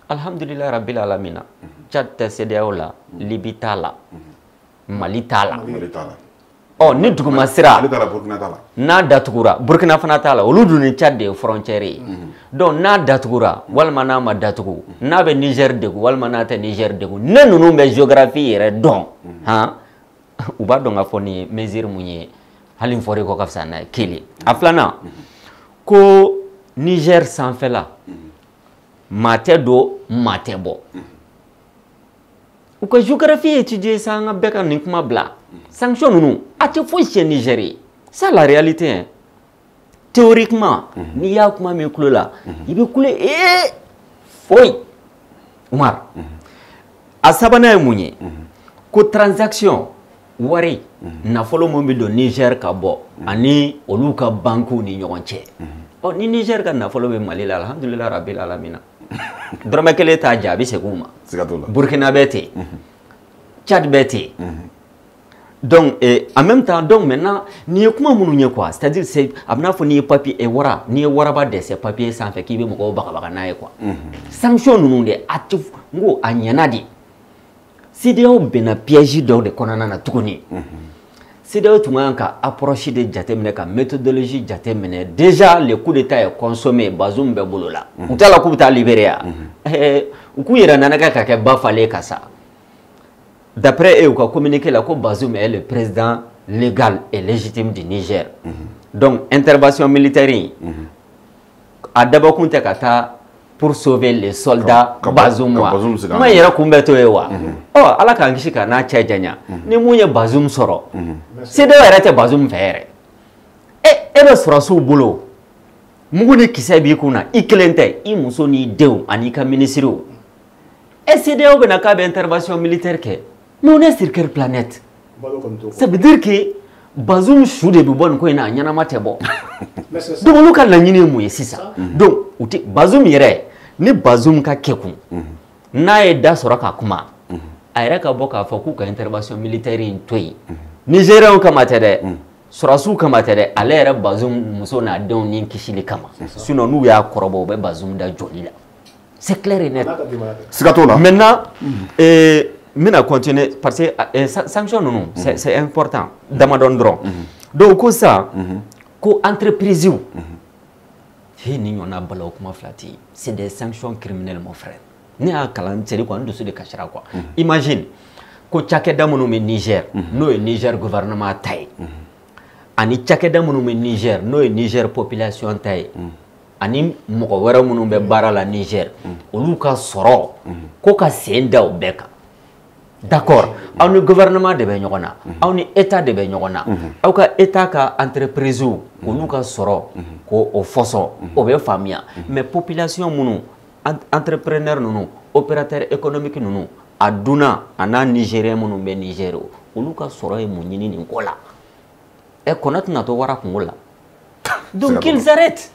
alhamdulilayi rabbil alamina Tchad tɛ CEDEAO la Libye t'a la Mali t'a la ni duguma sira n'a datugura Burkina fana t'a la olu dun ni Tchad de ye frontière ye donc n'a datugura walima n'a ma datugu n'a bɛ Niger degun walima n'a tɛ Niger degun ne ninnu bɛ géographie yɛrɛ dɔn u b'a dɔn k'a fɔ nin ye mesure mun ye hali n fɔra i kɔ ka fisa n'a ye kelen a filanan ko Niger sanfɛla maa tɛ don maa tɛ bɔ u ka géographie étudier sa an ka bɛɛ ka nin kuma bila sanction ninnu a tɛ foyi tiɲɛ Niger ye c'est la réalité hein théoriquement n'i y'a kuma min tulo la i bɛ kule foyi Umar a sabanan ye mun ye ko transaction wari nafolo mun bɛ don Niger ka bɔ ani olu ka banques ni ɲɔgɔn cɛ ni Niger ka nafolo bɛ Mali la alhamdulillah rabbil alamina dɔrɔmɛ kelen t'a jɛ a bɛ segin u ma Burkina bɛ ten Tchad bɛ ten donc en même temps donc maintenant n'i ye kuma minnu ye quoi c'est-à-dire c'est a bɛ n'a fɔ n'i ye papier n'i ye waraba dɛsɛ papier sanfɛ k'i bɛ mɔgɔw bagabaga n'a ye quoi sanction ninnu de a tɛ n ko a ɲɛna de CEDEAO bɛnna piège dɔw de kɔnɔna na tuguni CEDEAO tun kan ka approche de jateminɛ ka méthodologie jateminɛ déjà le coup d'état est consommé Bazoum bɛ bolo la u t'a la k'u bɛ taa libérer u k'u yɛrɛ nana kɛ ka kɛ ba falen ka sa d'après eux u ka communiqué la ko Bazoum est le président légal et légitime du Niger donc intervention militaire in a dabɔkun tɛ ka taa pour sauver les soldats Bazoum wa kuma yɛrɛ kunbɛ to ye wa ala k'an kisi ka n'a cɛ janya ni mun ye Bazoum sɔrɔ CEDEAO yɛrɛ tɛ Bazoum fɛ yɛrɛ e bɛ sɔrɔsiw bolo mugu ni kisɛ b'i kun na i kelen tɛ i muso n'i denw ani i ka ministres CEDEAO bɛna k'a bɛ intervention militaire kɛ mais on est sur quelle planète ça veut dire que Bazoum su de bɛ bɔ nin ko in na a ɲɛnama tɛ bɔ donc olu ka laɲini ye mun ye sisan donc u tɛ Bazoum yɛrɛ ni Bazoum ka kɛkun n'a ye da sɔrɔ ka kuma a yɛrɛ ka bɔ k'a fɔ k'u ka intervention militaire in to yen Nigériens kama tɛ dɛ sɔrɔsiw kama tɛ dɛ ale yɛrɛ Bazoum muso n'a denw ni kisili kama sinon n'u y'a kɔrɔbɔ u bɛ Bazoum da joli la c'est clair et net siga t'o la maintenant n bɛna continuer parce que sanction ninnu c'est important damadɔni dɔrɔn donc ko sisan ko entreprise ni ɲɔgɔnna bala o kuma fila tɛ yen c'est des sanctions criminelles mon frère ne y'a kalan c'est quoi n dusu de kasira quoi imagine ko cakɛda minnu bɛ Niger n'o ye Niger gouvernement ta ye ani cakɛda minnu bɛ Niger n'o ye Niger population ta ye ani mɔgɔ wɛrɛ minnu bɛ baara la Niger olu ka sɔrɔ ko ka sen da o bɛɛ kan d'accord aw ni gouvernement de bɛ ɲɔgɔn na aw ni état de bɛ ɲɔgɔn na aw ka état ka entreprise olu ka sɔrɔ ko o fɔsɔn o bɛ faamuya mais population minnu entrepreneur ninnu opérateur économique ninnu a dunna a n'a Nigérien minnu bɛ Niger olu ka sɔrɔ ye mun ɲini nin ko la Kɔnɛ tɛna to wara kungo la donc qu'ils arrêtent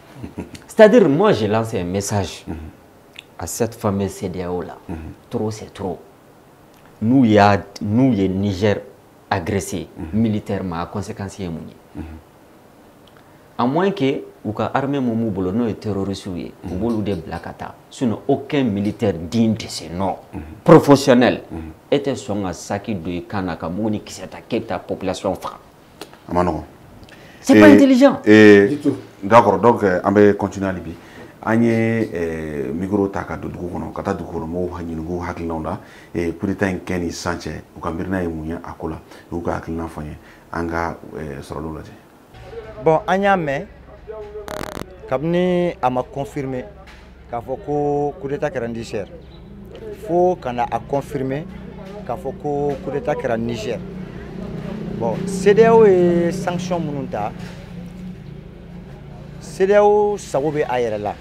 c'est-à-dire moi j'ai lancé un message à cette fameuse CEDEAO là trop c'est trop nous ye Niger agressé militairement a conséquence ye mun ye à moins que u ka armée mun b'u bolo n'o ye terroriste ye u b'olu de bila ka taa sinon aucun militaire digne de ce nom professionnel e tɛ sɔn ka saki don i kan na ka mugu ni kisɛ ta k'e bɛ taa population faga a ma nɔgɔn c'est pas intelligent d'accord donc an bɛ continuer hali bi an ye micro ta ka don dugu kɔnɔ ka taa dugu kɔnɔ mɔgɔw ɲininka u hakilinaw la coup d'état in kɛ ni sisan cɛ u ka miirina ye mun ye a ko la u ka hakilina fɔ n ye an ka sɔrɔliw lajɛ bon an y'a mɛn kabini a ma confirmer k'a fɔ ko coup d'état kɛra Niger fo ka na a confirmer k'a fɔ ko coup d'état kɛra Niger bon CEDEAO ye sanction minnu ta CEDEAO sago bɛ a yɛrɛ la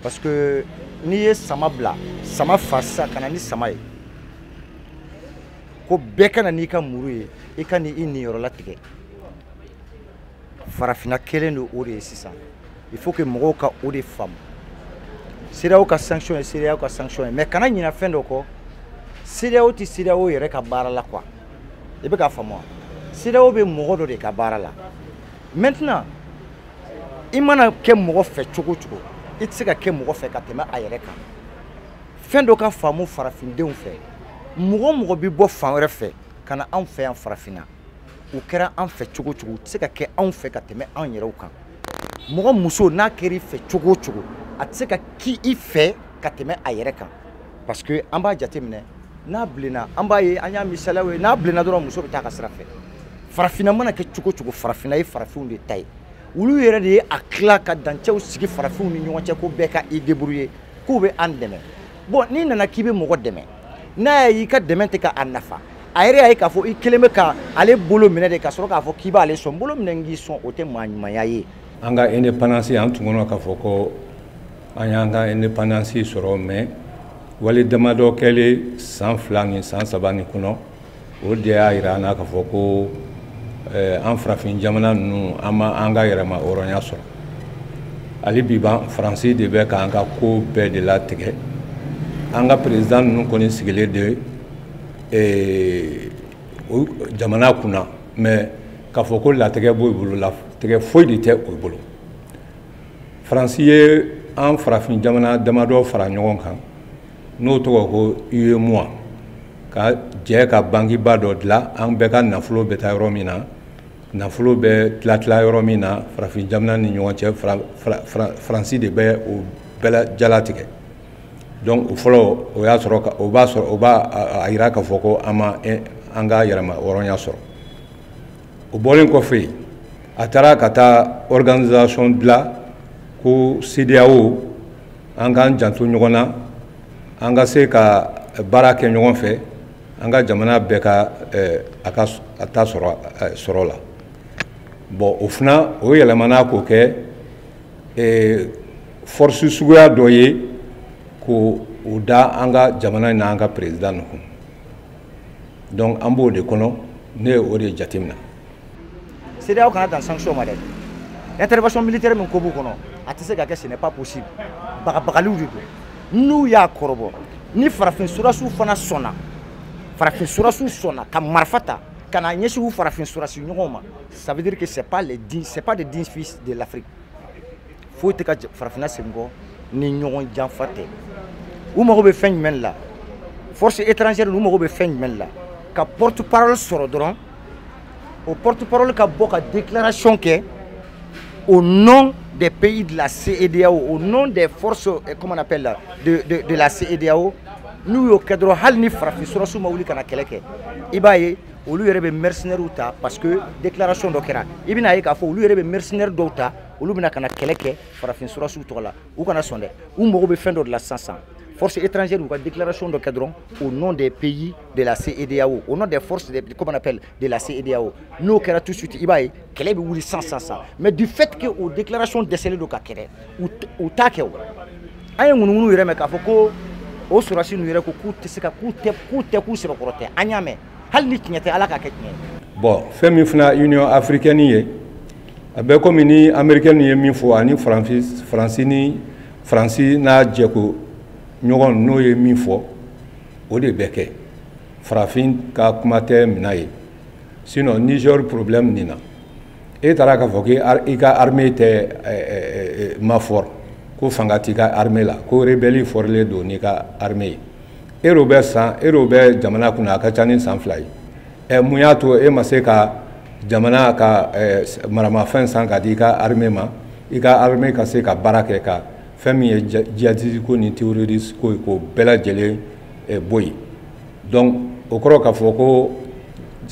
parce que n'i ye sama bila sama fa sisan ka na ni sama ye ko bɛɛ ka na n'i ka muru ye i ka n'i niyɔrɔ latigɛ farafina kelen don o de ye sisan il faut que mɔgɔw ka o de faamu CEDEAO ka sanction ye CEDEAO ka sanction ye mais kana ɲinɛ fɛn dɔ kɔ CEDEAO tɛ CEDEAO yɛrɛ ka baara la quoi i bɛ k'a faamu wa CEDEAO bɛ mɔgɔ dɔ de ka baara la maintenant i mana kɛ mɔgɔ fɛ cogo cogo i tɛ se ka kɛ mɔgɔ fɛ ka tɛmɛ a yɛrɛ kan fɛn dɔ ka faamu farafindenw fɛ mɔgɔ mɔgɔ bɛ bɔ fan wɛrɛ fɛ ka na anw fɛ yan farafinna u kɛra an fɛ cogo cogo u tɛ se ka kɛ anw fɛ ka tɛmɛ anw yɛrɛw kan mɔgɔ muso n'a kɛra i fɛ cogo cogo a tɛ se ka k'i i fɛ ka tɛmɛ a yɛrɛ kan parce que an b'a jateminɛ n'a bilenna an b'a ye an y'a misaliyaw ye n'a bilenna dɔrɔn muso bɛ taa a ka sira fɛ farafinna mana kɛ cogo cogo farafinna ye farafinw de ta ye olu yɛrɛ de ye a tila ka dancɛw sigi farafinw ni ɲɔgɔn cɛ ko bɛɛ ka i débrouiller k'u bɛ an dɛmɛ bon n'i nana k'i bɛ mɔgɔ dɛmɛ n'a y'i ka dɛmɛ tɛ ka a nafa a yɛrɛ y'a ye k'a fɔ i kelen bɛ ka ale bolo minɛ de ka sɔrɔ k'a fɔ k'i b'ale sɔn bolo minɛ k'i sɔn o tɛ maa ɲumanya ye. An ka indépendance an tun kɔnɔ k'a fɔ ko an y'an ka indépendance sɔrɔ mais wali damadɔ kɛlen san 2 ni san 3 ni kɔnɔ o de y'a yira an na k'a fɔ ko an farafin jamana ninnu an ma an ka yɛrɛma hɔrɔnya sɔrɔ hali bi Faransi de bɛ k'an ka ko bɛɛ de latigɛ an ka président ninnu kɔni sigilen de jamana kunna mais k'a fɔ ko latigɛ b'o bolo latigɛ foyi de tɛ o bolo Faransi ye an farafin jamana damadɔ fara ɲɔgɔn kan n'o tɔgɔ ko UEMOA ka jɛ ka bangiba dɔ dilan an bɛɛ ka nafolo bɛ taa yɔrɔ min na nafolo bɛ tila yɔrɔ min na farafin jamana ni ɲɔgɔn cɛ Faransi de bɛ o bɛɛ jalatigɛ donc o fɔlɔ o y'a sɔrɔ o b'a yira k'a fɔ ko an ka yɛrɛma hɔrɔnya sɔrɔ o bɔlen kɔfɛ a taara ka taa organisation dilan ko CEDEAO an k'an janto ɲɔgɔn na an ka se ka baara kɛ ɲɔgɔn fɛ an ka jamana bɛɛ ka a ta sɔrɔ la bon o fana o yɛlɛmana k'o kɛ force suguya dɔ ye ko o da an ka jamana n'an ka président nu kun donc an b'o de kɔnɔ ne ye o de jateminɛ. CEDEAO kana dan sanction ma dɛ intervention militaire min ko b'u kɔnɔ a tɛ se ka kɛ ce n'est pas possible bagabagaliw de don n'u y'a kɔrɔbɔ ni farafin surasiw fana sɔnna ka marifa ta ka na ɲɛsin u farafin surasi ɲɔgɔn ma ça veut dire que c'est pas des dignes fils de l'Afrique foyi tɛ ka farafina segin kɔ ni ɲɔgɔn janfa tɛ u mago bɛ fɛn jumɛn la force étrangère u mago bɛ fɛn jumɛn la ka porte parole sɔrɔ dɔrɔn o porte parole ka bɔ ka déclaration kɛ au nom des pays de la CEDEAO, au nom des forces, comment on appelle là, de la CEDEAO, nous y'o kɛ dɔrɔn hali ni farafin surasiw ma wuli ka na kɛlɛ kɛ i b'a ye olu yɛrɛ bɛ mercenaires ta parce que déclaration dɔ kɛra i bɛna ye k'a fɔ olu yɛrɛ bɛ mercenaires dɔw ta olu bɛna ka na kɛlɛ kɛ farafin surasiw tɔgɔ la u kana sɔn dɛ u mago bɛ fɛn dɔ de la sisan force étrangère ou la déclaration de cadran au nom des pays de la CEDEAO, au nom des forces comment on appelle de la CEDEAO. Nous qui tout de suite, il va y avoir sans. Mais du fait que aux déclarations décelées de Kakere ou Takeo, aïe nous ireme kafoko au surasi nous ireko ku sur côté anyame hal nit nyate ala ka ketne. Bon, femi fna Union africaine ye abe comme ni américaine ye mi fo ani Franci na djeko ɲɔgɔn n'o ye min fɔ o de bɛ kɛ farafin ka kuma tɛ mina ye sinon Niger problème nin na e taara k'a fɔ k'i ka armée tɛ ma fort ko fanga t'i ka armée la ko rebelle fɔrilen don n'i ka armée ye e bɛ jamana kunna a ka ca ni san 2 ye mun y'a to e ma se ka jamana ka maramafɛn san ka di i ka armée ma i ka armée ka se ka baara kɛ ka fɛn min ye djihadiste ko ni terroriste ko ko bɛɛ lajɛlen bɔ yen donc o kɔrɔ k'a fɔ ko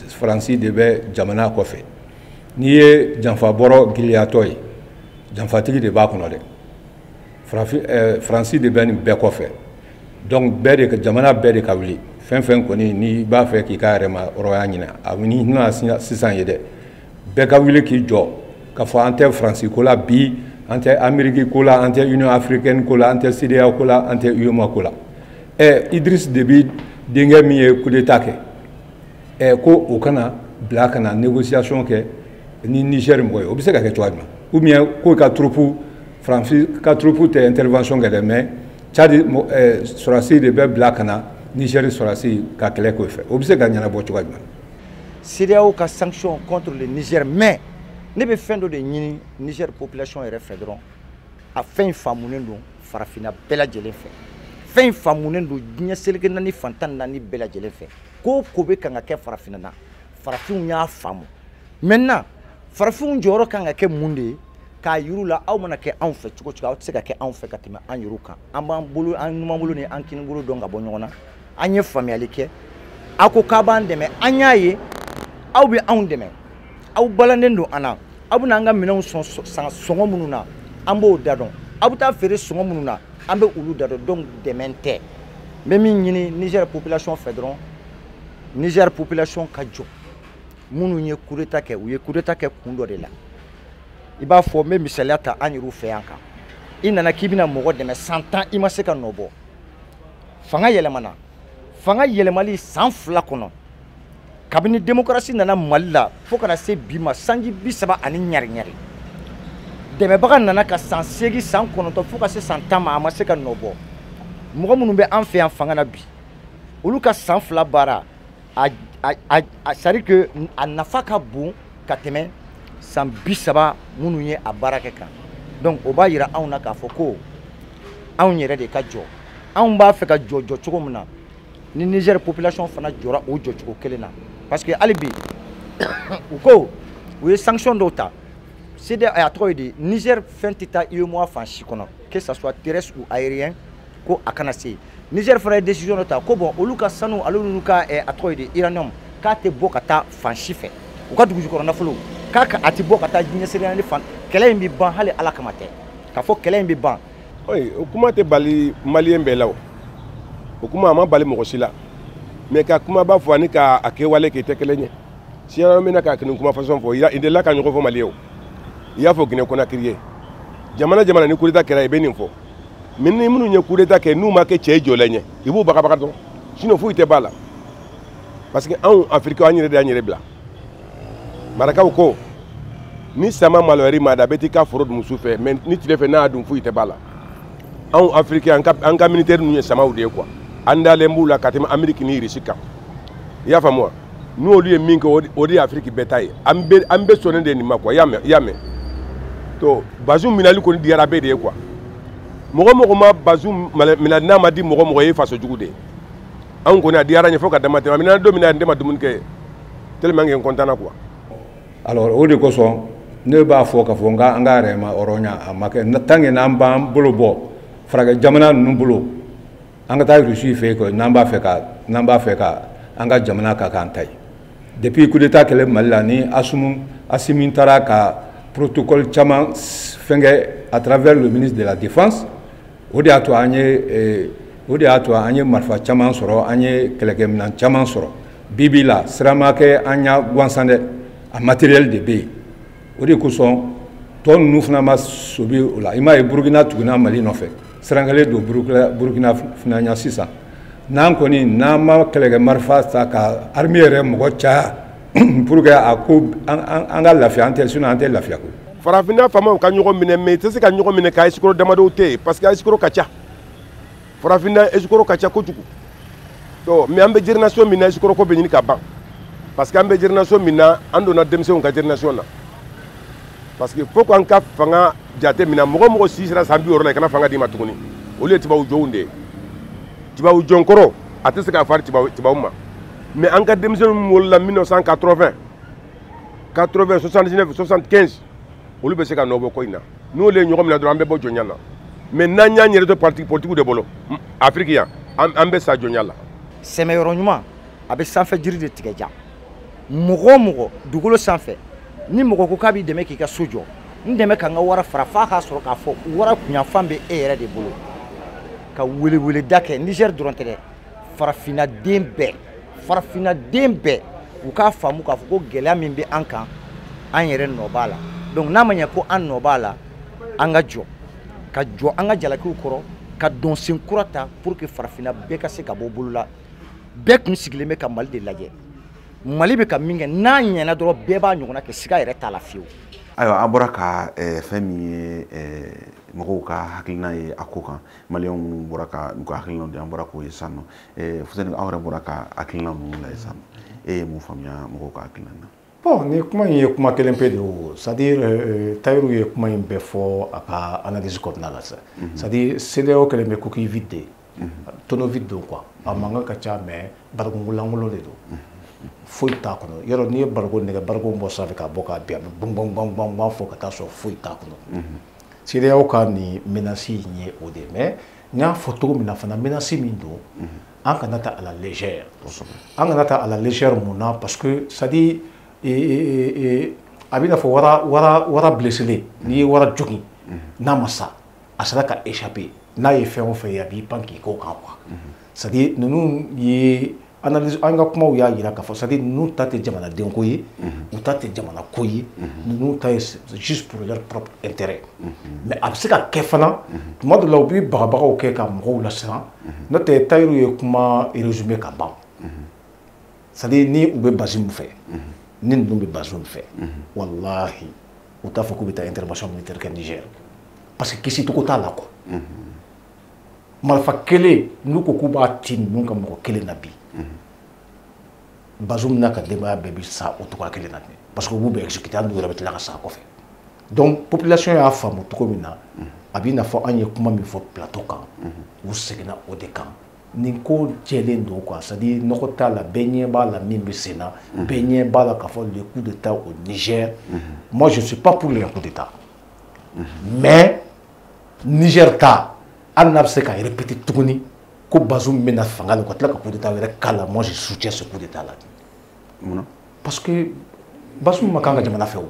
Faransi de bɛ jamana kɔfɛ n'i ye janfabɔrɔ giliyatɔ ye janfatigi de b'a kɔnɔ dɛ Faransi de bɛ nin bɛɛ kɔfɛ donc jamana bɛɛ de ka wuli fɛn fɛn kɔni n'i b'a fɛ k'i ka yɛrɛma hɔrɔnya ɲini a ni hinɛ sisan ye dɛ bɛɛ ka wuli k'i jɔ k'a fɔ an tɛ Faransi ko la bi an tɛ Amérique ko la an tɛ Union africaine ko la an tɛ CEDEAO ko la an tɛ UEMOA ko la Idriss Déby denkɛ min ye coup d'état kɛ ko o kana bila ka na négociation kɛ ni Niger mɔgɔ ye o bɛ se ka kɛ cogoya jumɛn ou bien ko ka troupe tɛ intervention kɛ dɛ mais Tchad sɔrɔdasi de bɛ bila ka na Niger sɔrɔdasi ka kɛlɛ k'o fɛ o bɛ se ka ɲɛnabɔ cogoya jumɛn. CEDEAO ka sanction contre le Niger mais ne bɛ fɛn dɔ de ɲini Niger population yɛrɛ fɛ dɔrɔn a fɛn in faamunen don farafina bɛɛ lajɛlen fɛ fɛn in faamunen don diɲɛ seleke naani fantan naani bɛɛ lajɛlen fɛ ko ko bɛ kan ka kɛ farafina na farafinw y'a faamu maintenant farafinw jɔyɔrɔ kan ka kɛ mun de ye k'a yir'u la aw mana kɛ anw fɛ cogo cogo aw tɛ se ka kɛ anw fɛ ka tɛmɛ an yɛrɛw kan an b'an bolo an ɲuman bolo ni an kini bolo dɔn ka bɔ ɲɔgɔn na an ye faamuyali kɛ aw ko k'a b'an dɛmɛ an y'a ye aw bɛ anw dɛmɛ aw balanden don an na aw bɛna an ka minɛnw san sɔngɔ minnu na an b'o da dɔn aw bɛ taa feere sɔngɔ minnu na an bɛ olu da dɔn donc dɛmɛ tɛ n bɛ min ɲini Niger population fɛ dɔrɔn Niger population ka jɔ minnu ye coup d'état kɛ u ye coup d'état kɛ kun dɔ de la i b'a fɔ n bɛ misaliya ta an yɛrɛw fɛ yan kan i nana k'i bɛna mɔgɔ dɛmɛ 100 ans i ma se ka nɔ bɔ fanga yɛlɛmana fanga yɛlɛmali san 2 kɔnɔ kabini démocratie nana Mali la fo kana se bi ma sanji 30 ani ɲari dɛmɛbaga nana ka san 8 san 9 fo ka se san 10 ma a ma se ka nɔ bɔ mɔgɔ minnu bɛ an fɛ yan fanga na bi olu ka san 2 baara c'est à dire que a nafa ka bon ka tɛmɛ san 30 minnu ye a baara kɛ kan donc o b'a yira anw na k'a fɔ ko anw yɛrɛ de ka jɔ anw b'a fɛ ka jɔ cogo min na ni Niger population fana jɔra o jɔ cogo kelen na parce que hali bi u ko u ye sanction dɔw ta CEDEAO a tɔgɔ ye di Niger fɛn tɛ taa UEMOA fan si kɔnɔ que ça soit terrestre ou aérien ko a kana se Niger fana ye décision dɔ ta ko bon olu ka sanu ale n'u ka a tɔgɔ ye di uranium k'a tɛ bɔ ka taa fan si fɛ u ka dugujukɔrɔ nafolo k'a a tɛ bɔ ka taa ɲɛsiranni fan kɛlɛ in bɛ ban hali ala kama tɛ k'a fɔ kɛlɛ in bɛ ban. o kuma tɛ bali maliyɛn bɛɛ la o kuma a ma bali mɔgɔ si la mais ka kuma b'a fɔ ani k'a kɛwale k'i tɛ kelen ye siɲɛ min na k'a kini kuma fasɔn fɔ i delila ka ɲɔgɔn fɔ Mali ye o i y'a fɔ Guinée Conakry ye jamana jamana ni coup d'état kɛra i bɛ nin fɔ mais ni minnu ye coup d'état kɛ n'u ma kɛ cɛ jɔlen ye i b'u bagabaga dɔrɔn sinon foyi tɛ b'a la parce que anw Africains an yɛrɛ de y'an yɛrɛ bila marakaw ko ni sama malwari ma da bɛ t'i ka foro dun su fɛ mais ni tile fɛ n'a y'a dun foyi tɛ b'a la anw Africains an ka militaire ninnu ye samaw de ye quoi an dalen b'u la ka tɛmɛ Amérique ni Russie kan i y'a faamu wa n'olu ye min kɛ o de ye Afrique bɛɛ ta ye an bɛ sɔnnen de nin ma quoi i y'a mɛn to Bazoum minɛli kɔni diyara bɛɛ de ye quoi mɔgɔ mɔgɔ ma Bazoum minɛ n'a ma di mɔgɔ mɔgɔ ye faso jugu de ye anw kɔni a diyara n ye fo ka dama tɛmɛ a minɛna don min na n tɛ ma dumuni kɛ tellement que n content na quoi. alors o de kosɔn ne b'a fɔ k'a fɔ an ka yɛrɛ ma hɔrɔnya a ma kɛ tant que n'an b'an bolo bɔ farajɛ jamana ninnu bolo an ka taa Russie fɛ yen n'an b'a fɛ ka an ka jamana ka k'an ta ye depuis coup d'état kɛlɛ Mali la ni Assimi taara ka protocole caman fɛnkɛ à travers le ministre de la défense o de y'a to an ye marifa caman sɔrɔ an ye kɛlɛkɛminɛn caman sɔrɔ bibi la sira ma kɛ an y'a gansan dɛ a matériel de bɛ yen o de kosɔn tɔ ninnu fana ma sobi o la i m'a ye Burukina tuguna Mali nɔfɛ sirankɛlen don Burukina fana ɲɛ sisan n'an kɔni n'an ma kɛlɛkɛ marifa ta ka armée yɛrɛ mɔgɔ caya pour que a ko an ka lafiya an tɛ sinon an tɛ lafiya ko farafinna faamaw ka ɲɔgɔn minɛ mais i tɛ se ka ɲɔgɔn minɛ ka escroc damadɔw tɛ yen parce que escroc ka ca farafinna escroc ka ca kojugu mais an bɛ génération min na escroc ko bɛ ɲini ka ban parce que an bɛ génération min na an donna denmisɛnw ka génération na parce que faut qu'an ka fanga jate minɛ mɔgɔ mɔgɔ si sera san 60 la i kana fanga d'i ma tuguni olu ye tubabu jɔnw de ye tubabu jɔnkɔrɔ a tɛ se k'a fari tubabu ma mais an ka denmisɛnninw wolola 1980 80 79 75 olu bɛ se ka nɔ bɔ ko in na n'olu ye ɲɔgɔn minɛ dɔrɔn an bɛ bɔ jɔnya la mais n'an y'an yɛrɛ to parti politique de bolo Afrique yan an bɛ sa jɔnya la. sɛmɛyɔrɔ ɲuman a bɛ sanfɛ jiri de tigɛ ja mɔgɔ o mɔgɔ dugukolo sanfɛ ni mɔgɔ ko k'a b'i dɛmɛ k'i ka so jɔ n dɛmɛ ka n ka wara fara f'a k'a sɔrɔ k'a fɔ wara kunyanfan bɛ e yɛrɛ de bolo ka weleweleda kɛ Niger dɔrɔn tɛ dɛ farafinnaden bɛɛ u k'a faamu k'a fɔ ko gɛlɛya min bɛ an kan an yɛrɛ nɔ b'a la donc n'a ma ɲɛ ko an nɔ b'a la an ka jɔ an ka jalakiw kɔrɔ ka dɔnsen kura ta pour que farafinna bɛɛ ka se ka bɔ bolo la bɛɛ kun sigilen bɛ ka Mali de lajɛ Mali bɛ ka min kɛ n'a ɲɛna dɔrɔn bɛɛ b'a ɲɔgɔnna kɛ siga yɛrɛ t'a la fiyewu. ayiwa an bɔra ka fɛn min ye mɔgɔw ka hakilina ye a ko kan maliyɛnw bɔra ka u ka hakilinaw di an bɔra k'o ye sisan nɔ Fuseni aw yɛrɛ bɔra ka hakilina ninnu lajɛ sisan nɔ e ye mun faamuya mɔgɔw ka hakilina na. bon ni kuma in ye kuma kelen pe de o c'est à dire Tayiru ye kuma in bɛɛ fɔ a ka analyse kɔnɔna la sa c'est à dire CEDEAO kɛlen bɛ coquille vide de tonneau vide don quoi a mankan ka ca mais barikon lankolon de don foyi t'a kɔnɔ yɔrɔ n'i ye barikon nɛgɛ barikon bɔ sanfɛ k'a bɔ k'a bin a bɛ bɔn fɔ ka taa sɔrɔ foyi t'a kɔnɔ CEDEAO ka nin menace in ye o de mais n y'a fɔ cogo min na fana menace min don an kana ta à la légère an kana ta à la légère mun na parce que c'est à dire a bɛ n'a fɔ wara blessé n'i ye wara jogin n'a ma sa a sera ka échapper n'a ye fɛn o fɛn ye a b'i pan k'i k'o kan quoi c'est à dire ninnu ye analyse an ka kumaw y'a jira k'a fɔ c'est à dire ninnu ta tɛ jamanadenko ye u ta tɛ jamanako ye ninnu ta ye juste pour leur propre intérêt mais a bɛ se ka kɛ fana tuma dɔ la u bɛ bagabagaw kɛ ka mɔgɔw lasiran n'o tɛ Tayiru ye kuma résumé ka ban c'est à dire ni u bɛ base min fɛ ni ninnu bɛ base min fɛ walahi u t'a fɔ k'u bɛ taa intervention militaire kɛ Niger parce que kisi cogo t'a la quoi marifa kelen n'u ko k'u b'a ci ninnu ka mɔgɔ kelen na bi Bazoum n'a ka denbaya bɛɛ bɛ sa o cogoya kelen na parce que u b'u bɛɛ exécuter hali n'u yɛrɛ bɛ tila ka sa kɔfɛ donc population y'a faamu cogo min na a b'i n'a fɔ an ye kuma min fɔ plateau kan u seginna o de kan nin ko jɛlen don quoi c'est à dire nɔgɔ t'a la bɛɛ ɲɛ b'a la min bɛ sen na bɛɛ ɲɛ b'a la k'a fɔ le coup d'état au Niger moi je suis pas pour le coup d'état mais Niger ta hali n'a bɛ se ka répéter tuguni ko Bazoum bɛna fanga la ka tila ka coup d'état wɛrɛ k'a la moi je soutiens ce coup d'état là parce que Bazoum ma kan ka jamana fɛ o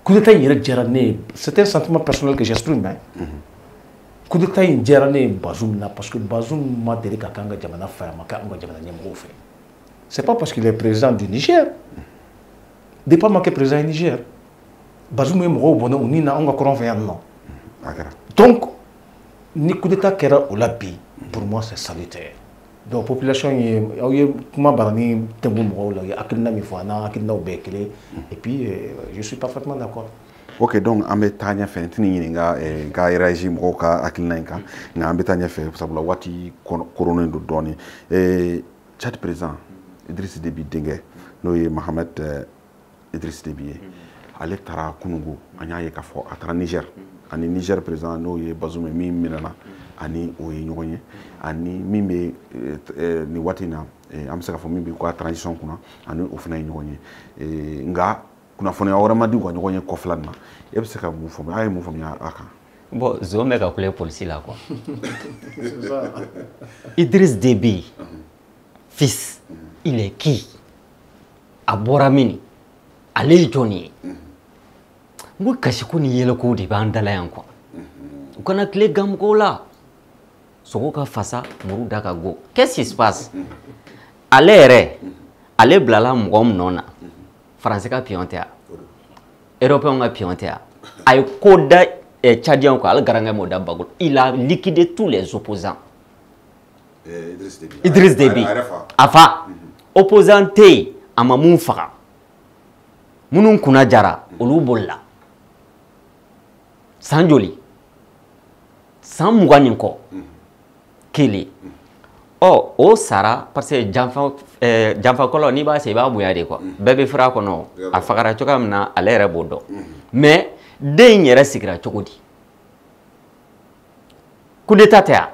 coup d'état in yɛrɛ diyara ne ye c'est un sentiment personnel que j'exprime coup d'état in diyara ne ye Bazoum na parce que Bazoum ma deli ka kan ka jamana fɛ a ma kɛ an ka jamana ɲɛmɔgɔw fɛ c'est pas parce qu'il est président du Niger depuis ma kɛ président du Niger Bazoum ye mɔgɔw bɔnɛ u ni na an ka kɔrɔn fɛ yan nɔ donc ni coup d'état kɛra o la bi pour moi c'est salutaire donc population ye aw ye kuma bara ni tɛnku mɔgɔw la u ye hakilina min fɔ a n'a hakilinaw bɛɛ kelen et puis je suis parfaitement d'accord. Ok, donc an bɛ taa ɲɛfɛ n tɛna ɲininka n ka réagi mɔgɔw ka hakilina in kan nka an bɛ taa ɲɛfɛ sabula waati koronnen don dɔɔni Tchad président Idriss Déby denkɛ n'o ye Mahamed Idriss Déby ye ale taara kunungo an y'a ye k'a fɔ a taara Niger ani Niger président n'o ye Bazoum ye min minɛna ani o ye ɲɔgɔn ye ani min bɛ nin waati in na an bɛ se k'a fɔ min bɛ ka transition kunna ani o fana ye ɲɔgɔn ye nka kunnafoniya wɛrɛ ma di u ka ɲɔgɔn ye kɔfɛla nin na e bɛ se ka mun faamuya a ye mun faamuya a kan. Bon zon bɛ ka kule polisi la quoi. Idriss Déby fils il est qui a bɔra min ale ye jɔn ye n ko kasiko ni yɛlɛko de b'an dala yan quoi u kana tile gamɔgɔw la sogo ka fasa muru da ka go qu'est-ce qui se passe ale yɛrɛ ale bilala mɔgɔ min nɔ na faransi ka pion tɛ yan européen ka pion tɛ yan a ye ko da tchadien quoi ale garankɛ m'o da bagolo il a liquidé tous les opposants Idriss Déby a fa opposant tɛ yen a ma mun faga minnu kunna jara olu bolila san joli san 20 nin kɔ kelen o sara parce que janfa kɔlɔ n'i b'a se i b'a bonya de quoi bɛɛ bɛ fara kɔnɔ a fagara cogoya min na ale yɛrɛ b'o dɔn mais den in yɛrɛ sigira cogo di coup d'état tɛ yan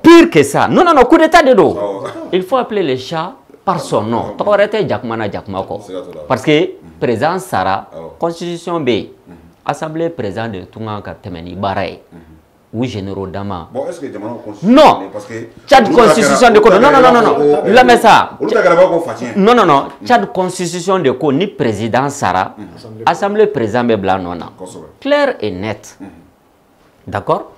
pire que ça non non non coup d'état de don il faut appeler les chats par son nom tɔgɔ wɛrɛ tɛ jakuma na jakuma kɔ parce que président sara constitution bɛ yen assemblée président de tun kan ka tɛmɛ ni baara ye ou généraux dama non Tchad constitution de ko non non non non lamɛn sa non non non Tchad constitution de ko ni président sara assemblée président bɛ bila nɔ na clair et net d'accord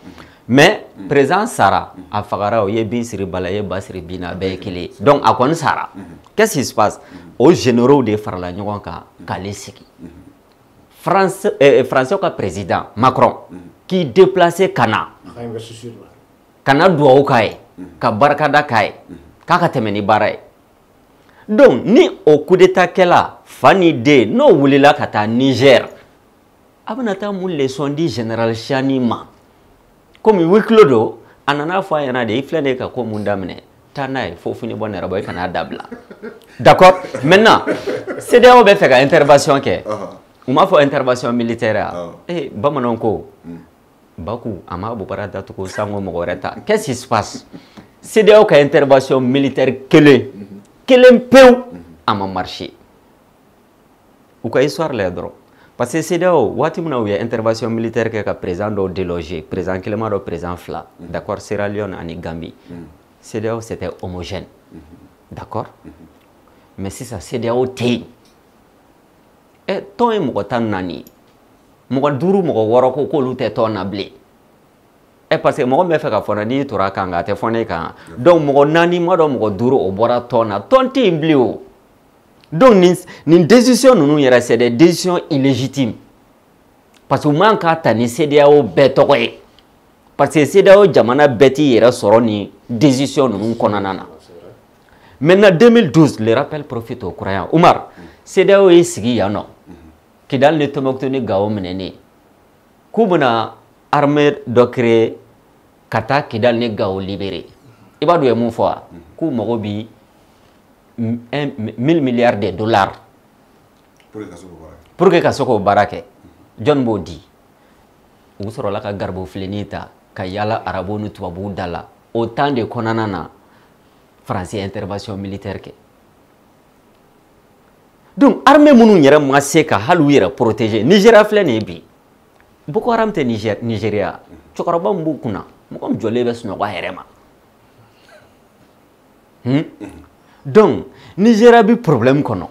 mais président sara a fagara o ye bin siri bala ye ba siri bin na bɛɛ ye kelen donc a kɔni sara qu'est-ce qui se passe o généraux de farala ɲɔgɔn kan k'ale sigi français ka président Macron qui déplacé kana duwawu k'a ye ka barikada k'a ye k'a ka tɛmɛ ni baara ye donc ni o coup d'état kɛla fa ni den n'o wulila ka taa Niger a bɛna taa mun leçon di général Chani ma komi huis clos don a nana fɔ a ɲɛna de i filɛ ne ka ko mun daminɛ taa n'a ye fo fini bɔ nɛrɛ bɔ i kana dabila d'accord maintenant CEDEAO bɛ fɛ ka intervention kɛ u m'a fɔ intervention militaire bamananw ko Baku a ma bɔbara datugu sango mɔgɔ wɛrɛ ta qu'est-ce qui se passe CEDEAO ka intervention militaire kelen pewu a ma marché u ka histoire lajɛ dɔrɔn parce que CEDEAO waati min na u ye intervention militaire kɛ ka président dɔw déloger président kelen ma dɔ président fila d'accord Sierra Leone ani Gambie CEDEAO c'était homogène d'accord mais sisan CEDEAO tɛ yen tɔn ye mɔgɔ 14 mɔgɔ 5 mɔgɔ 6 ko k'olu tɛ tɔn na bilen parce que mɔgɔ bɛ fɛ ka fɔ na n'i tora kan a tɛ fɔ ne kan donc mɔgɔ 4 ma dɔn mɔgɔ 5 o bɔra tɔn na tɔn tɛ yen bilen o donc nin décision ninnu yɛrɛ c'est des décisions illégitimes parce que u man ka ta ni CEDEAO bɛɛ tɔgɔ ye parce que CEDEAO jamana bɛɛ t'i yɛrɛ sɔrɔ ni décision ninnu kɔnɔna na maintenant 2012 le rappel profite aux croyants Umar CEDEAO ye sigi yan nɔ Kidal ni Tombouctou ni Gao minɛnen k'u bɛna armée dɔ créer ka taa Kidal ni Gao libérer i b'a dɔn u ye mun fɔ wa k'u mago bi 1000 milliards de dollars pour que ka se k'o baara kɛ jɔn b'o di u sɔrɔla ka garibu filennin ta ka yala arabu ni tubabuw da la o temps de kɔnɔna na France intervention militaire kɛ donc armée minnu yɛrɛ ma se ka hali u yɛrɛ protéger Nigeria filɛ nin ye bi Boko Haram tɛ Nigeria cɛkɔrɔba min b'u kunna mɔgɔ min jɔlen bɛ sunɔgɔ a yɛrɛ ma donc Nigeria bi problème kɔnɔ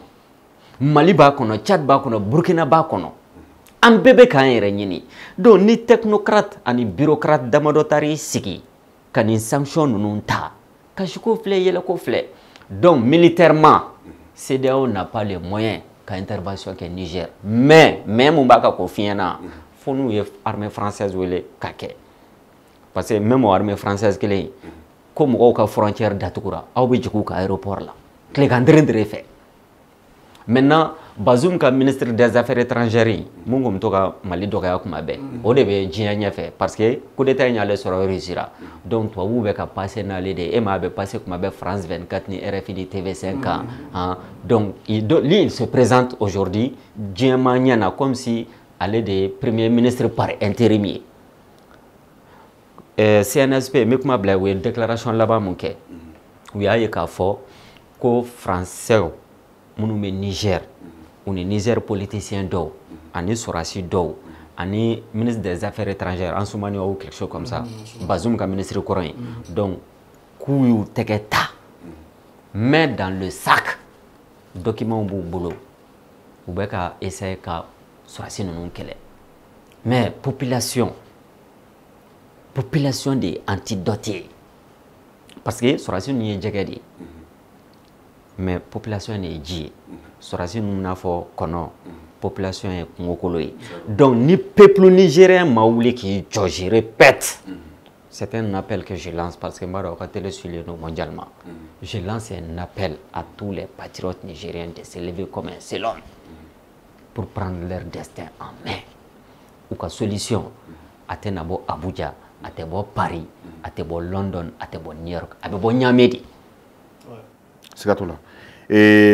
Mali b'a kɔnɔ Tchad b'a kɔnɔ Burkina b'a kɔnɔ an bɛɛ bɛ k'an yɛrɛ ɲini donc ni technocrate ani bureaucrate damadɔ taar'i sigi ka nin sanction ninnu ta kasiko filɛ yɛlɛko filɛ donc militairement CEDEAO n'a pas les moyens ka intervention kɛ Niger mais mun b'a ka ko fiɲɛna fo n'u ye armée française wele ka kɛ parce que même o armée française kelen ko mɔgɔw ka frontière datugura aw bɛ jigin u ka aéroport la tilegan dere fɛ maintenant Bazoum ka ministre des affaires étrangères mun kun bɛ to ka Mali dɔgɔya kuma bɛɛ o de bɛ diɲɛ ɲɛfɛ parce que coup d'état in y'ale sɔrɔ Russie la donc tubabuw bɛ ka passer n'ale de ye e m'a bɛ passer kuma bɛɛ France 24 ni RFI ni TV5 kan donc lui il se présente aujourd'hui diɲɛma ɲɛ na comme si ale de ye premier ministre par intérim ye CNSP n bɛ kuma bila u ye déclaration laban mun kɛ u y'a ye k'a fɔ ko français minnu bɛ Niger u ni Niger politicien dɔw ani sɔrasi dɔw ani ministre des affaires étrangères Ansoumani ou quelque chose comme ça Bazoum ka ministre kɔrɔ ye donc k'u y'u tɛgɛ ta mais dans le sac documents b'u bolo u bɛ ka essayer ka sɔrasi ninnu kɛlɛ mais population de ye antidoté parce que sɔrasi ninnu ye jɛgɛ de ye mais population de ye ji ye sɔrasi ninnu n'a fɔ kɔnɔ population ye kungokolo ye donc ni peuple nigérien ma wuli k'i jɔ je répète c'est un appel que je lance parce que n b'a dɔn aw ka télé suivre non mondialement je lance un appel à tous les patriotes nigériens de se lever comme un seul homme pour prendre leur destin en main u ka solution a tɛ na bɔ Abuja a tɛ bɔ Paris a tɛ bɔ London a tɛ bɔ New York a bɛ bɔ Niamey de siga t'o la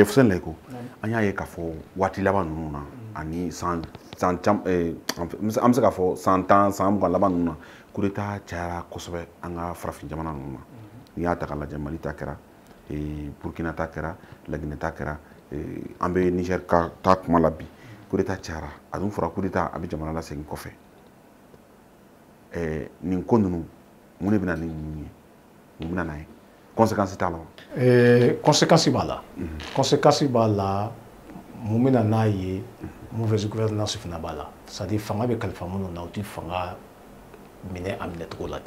Fuseni Layiko an y'a ye k'a fɔ waati laban ninnu na ani an bɛ se k'a fɔ san 10 san 20 laban ninnu na coup d'état cayara kosɛbɛ an ka farafin jamana ninnu na n'i y'a ta k'a lajɛ Mali ta kɛra Burkina ta kɛra Laginɛ ta kɛra an bɛ Niger ka ta kuma la bi coup d'état cayara a dun fɔra coup d'état a bɛ jamana lasegin kɔfɛ nin ko ninnu mun de bɛ na ni ninnu ye mun bɛ na n'a ye conséquence t'a la wa conséquence b'a la conséquence b'a la mun bɛ na n'a ye mauvaise gouvernance fana b'a la c'est à dire fanga bɛ kalifa minnu na u tɛ fanga minɛ a minɛcogo la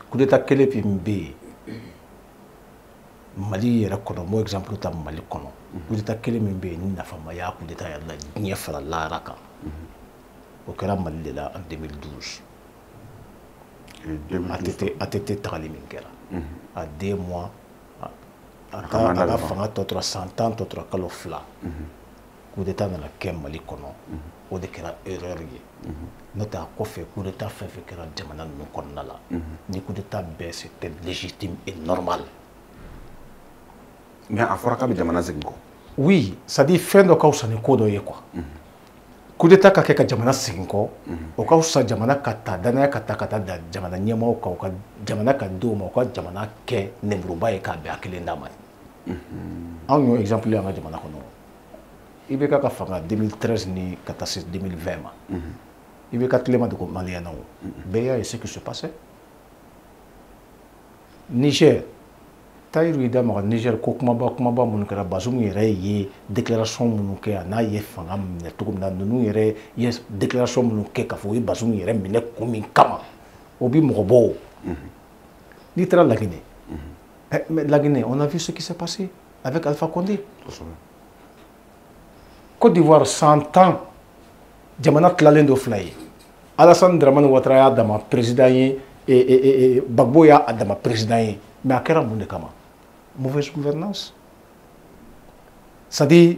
coup d'état kelen min bɛ yen Mali yɛrɛ kɔnɔ mo exemple ta Mali kɔnɔ coup d'état kelen min bɛ yen ni nafama y'a coup d'état yɛrɛ la diɲɛ fara lahara kan o kɛra Mali de la en 2012 ATT tagali min kɛra à 2 mois a ka fanga tɔ tora san 10 tɔ tora kalo 2 coup d'état nana kɛ Mali kɔnɔ o de kɛra erreur ye n'o tɛ a kɔfɛ coup d'état fɛn fɛn kɛra jamana ninnu kɔnɔna la ni coup d'état bɛɛ c'était légitime et normal mais a fɔra k'a bɛ jamana segin kɔ oui c'est à dire fɛn dɔ ka fisa ni ko dɔ ye quoi coup d'état ka kɛ ka jamana segin kɔ o ka fisa jamana ka ta danaya ka ta da jamana ɲɛmaaw kan u ka jamana ka denw ma u ka jamana kɛ nɛnburuba ye k'a bɛn a kelen d'a ma anw y'o exemple ye an ka jamana kɔnɔ IBK ka fanga 2013 ni ka taa se 2020 ma IBK tile ma dogo maliyɛn na o bɛɛ y'a ye ce qui se passait Niger Tayiru i da maga Niger ko kumaba minnu kɛra Bazoum yɛrɛ ye déclaration minnu kɛ a n'a ye fanga minɛ cogo min na ninnu yɛrɛ ye déclaration minnu kɛ k'a fɔ u ye Bazoum yɛrɛ minɛ kun min kama o bi mɔgɔ bɔ o n'i taara Laguinée mais Laguinée on a vu ce qui s'est passé avec Alpha Condé Côte d'Ivoire 100 ans jamana tilalen do fila ye Alassane Dramane Ouattara y'a dama président ye Gbagbo y'a dama président ye mais a kɛra mun de kama mauvaise gouvernance c'est-à-dire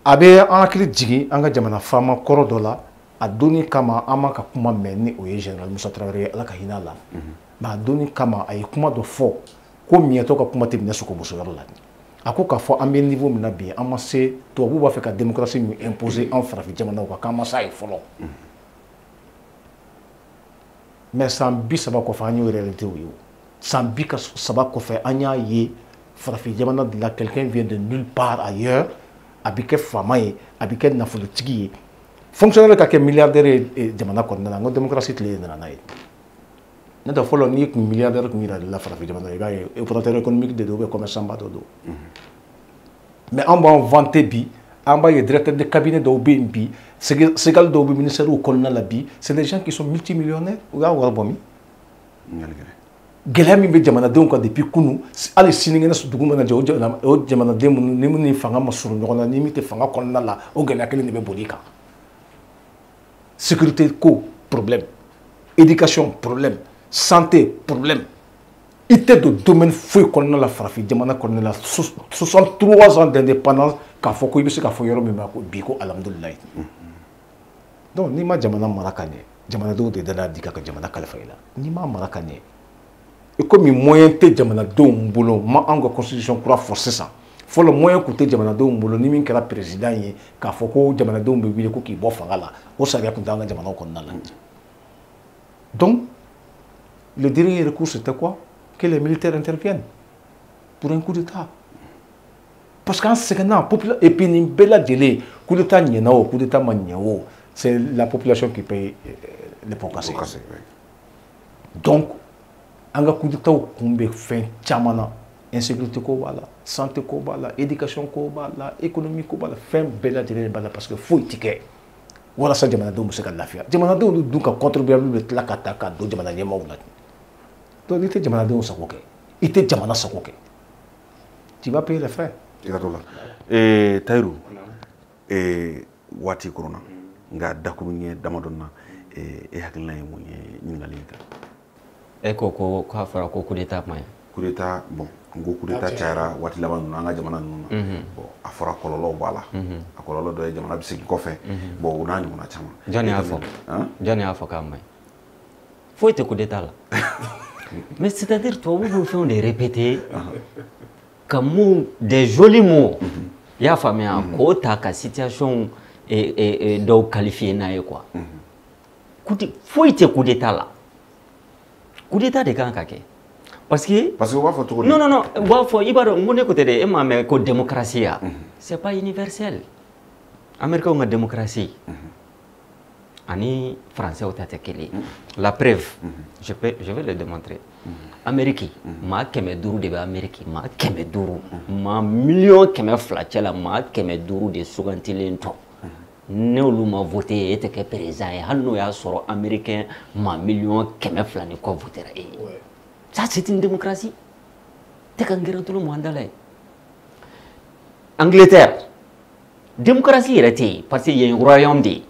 a bɛ an hakili jigin an ka jamana faama kɔrɔ dɔ la a donni kama an ma ka kuma mɛn ni o ye général Musa Traoré ye Ala ka hinɛ a la mais a donni kama a ye kuma dɔ fɔ ko miɲɛtɔ ka kuma tɛ minɛ sogomusoyɔrɔ la a ko k'a fɔ an bɛ niveau min na bi an ma se tubabuw b'a fɛ ka démocratie min imposer an farafin jamanaw kan k'an ma s'a ye fɔlɔ mais san 30 kɔfɛ an y'o réalité ye san 30 kɔfɛ an y'a ye farafin jamana de la quelqu'un vient de nulle part ailleurs a bɛ kɛ faama ye a bɛ kɛ nafolotigi ye fonctionnaire ka kɛ milliardaire ye jamana kɔnɔna na n ko démocratie tile nana n'a ye ne tɛ fɔlɔ n'i kun milliardaire kun yira la farafin jamana i b'a ye opérateur économique de don ou bien commerçant ba dɔ don mais an b'an vanter bi an b'a ye directeur de cabinet dɔw bɛ yen bi Ségal dɔw bɛ ministère kɔnɔna la bi c'est des gens qui sont multimillionnaires u y'a wari bɔ min gɛlɛya min bɛ jamanadenw kan depuis kunu hali sinikɛnɛ dugu mana jɛ o jamanaden minnu ni minnu ni fanga ma surun ɲɔgɔn na ni min tɛ fanga kɔnɔna la o gɛlɛya kelen de bɛ boli kan sécurité ko problème éducation problème santé problème i tɛ don domaine foyi kɔnɔna la farafin jamana kɔnɔna la 63 ans d'indépendance k'a fɔ ko i bɛ se k'a fɔ yɔrɔ min ma ko bi ko alhamdulilayi donc n'i ma jamana mara ka ɲɛ jamanadenw de danaya di ka jamana kalifa i la n'i ma mara ka ɲɛ i komi moyen tɛ jamanadenw bolo ma an ka constitution kura fɔ sisan fɔlɔ moyen tun tɛ jamanadenw bolo ni min kɛra président ye k'a fɔ ko jamanadenw bɛ wuli ko k'i bɔ fanga la o sariya tun t'an ka jamanaw kɔnɔna la donc le dernier recours c'était quoi que les militaires interviennent pour un coup d'état parce qu'en sɛgɛnna et puis nin bɛɛ lajɛlen coup d'état ɲɛna o coup d'état ma ɲɛ o c'est la population qui paye les pots cassés donc an ka coup d'état kun bɛ fɛn caman na insécurité ko b'a la santé ko b'a la éducation ko b'a la économie ko b'a la fɛn bɛɛ lajɛlen b'a la parce que foyi tɛ kɛ walasa jamanadenw bɛ se ka lafiya jamanadenw dun ka contribuable bɛ tila ka ta ka don jamana ɲɛmaaw la donc n'i tɛ jamanadenw sago kɛ i tɛ jamana sago kɛ tu vas payer les frais. i ka t'o la Tayiru waati koronna nka dakuru ɲɛ damadɔ na e hakilina ye mun ye ɲininkali in kan. e ko k'a fɔra ko coup d'état ma ɲi. coup d'état bon n ko coup d'état cayara waati laban ninnu an ka jamana ninnu na bon a fɔra kɔlɔlɔw b'a la a kɔlɔlɔ dɔ ye jamana bɛ segin kɔfɛ bon o n'a ɲɔgɔnna caman. jɔn y'a fɔ k'a ma ɲi foyi tɛ coup d'état la mais c'est-à-dire tubabu b'o fɛnw de répéter ka mots des jolis mots i y'a faamuya k'o ta ka situation dɔw qualifier n'a ye quoi foyi tɛ coup d'état la coup d'état de kan ka kɛ parce que u b'a fɔ cogo di. non u b'a fɔ i b'a dɔn n ko ne ko tɛ dɛ e m'a mɛn ko démocratie ya c'est pas universel américains ka démocratie ani français ta tɛ kelen la preuve je vais le démontrer Amérique maa 500 de bɛ Amérique maa 500 maa 200,000 cɛ la maa 500 de sugantilen tɔ n'olu ma voté e tɛ kɛ président ye hali n'o y'a sɔrɔ américain maa 200,000 ni kɔ votera e ye ça c'est une démocratie tɛ ka n gɛrɛ tulu mɔn da la ye Angleterre démocratie yɛrɛ tɛ yen parce que yen royaume de ye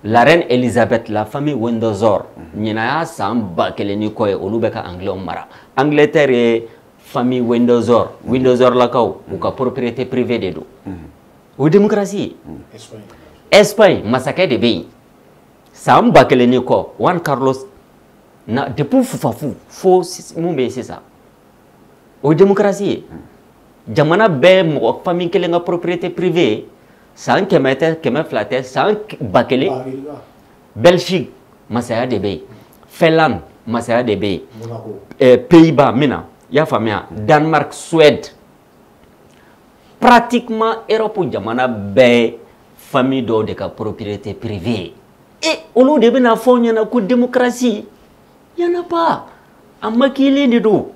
la reine Elisabeth la famille Windsor ɲina y'a san 1000 ni kɔ ye olu bɛ ka anglais mara Angleterre ye famille Windsor lakaw u ka propriété privée de don o démocratie Espagne masakɛ de bɛ yen san 1000 ni kɔ Juan Carlos na depuis fufafu fo mun bɛ yen sisan o démocratie ye jamana bɛɛ mɔgɔ famille kelen ka propriété privée san 100 tɛ 200 tɛ san 1000 Belgique masaya de bɛ yen Finlande masaya de bɛ yen Pays-Bas mina i y'a faamuya Danemark Suède pratiquement Europe jamana bɛɛ famille dɔw de ka propriété privée et olu de bɛna fɔ ɲɛna ko démocratie y en a pas a maquillé de don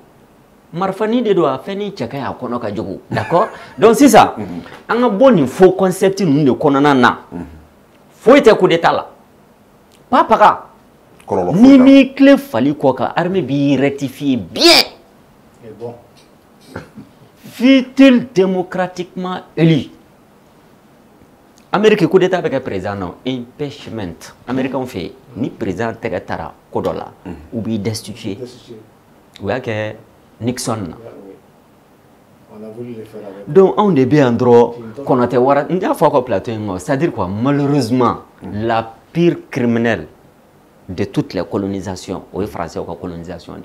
marfani de do a feni cheka ya kono ka jogu d'accord donc c'est ça an ga boni faux concept nu de kono na faut être coup d'état là papa ni mi clé fali ko ka armée bi rectifier bien Et bon. fut-il démocratiquement élu Amérique coup d'état avec président non impeachment américain fait ni président tegatara kodola ou bi destitué ou ya que Nixon On a voulu le faire avec. donc on est bien en droit qu'on a été voir plateau c'est-à-dire quoi malheureusement la pire criminelle de toutes les colonisations au français ou colonisation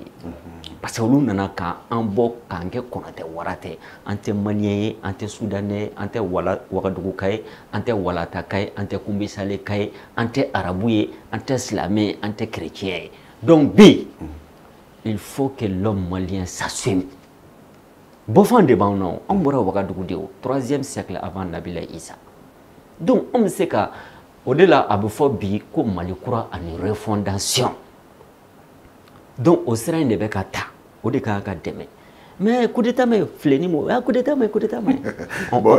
parce que nous n'avons qu'un bon kange qu'on a été warate ante malien ante soudanais ante wagadugu kay ante walata kay ante kumbisale kay ante arabouye ante islamé ante chrétien donc B il faut que l'homme malien s'assume bofan de non on bora wagadugu de 3e siècle avant Nabila Isa donc on sait que au-delà abufobi ko Mali kura ani refondation donc au serin de bekata o de ka ka deme mais coup d'état mais fleni mo coup d'état mais bon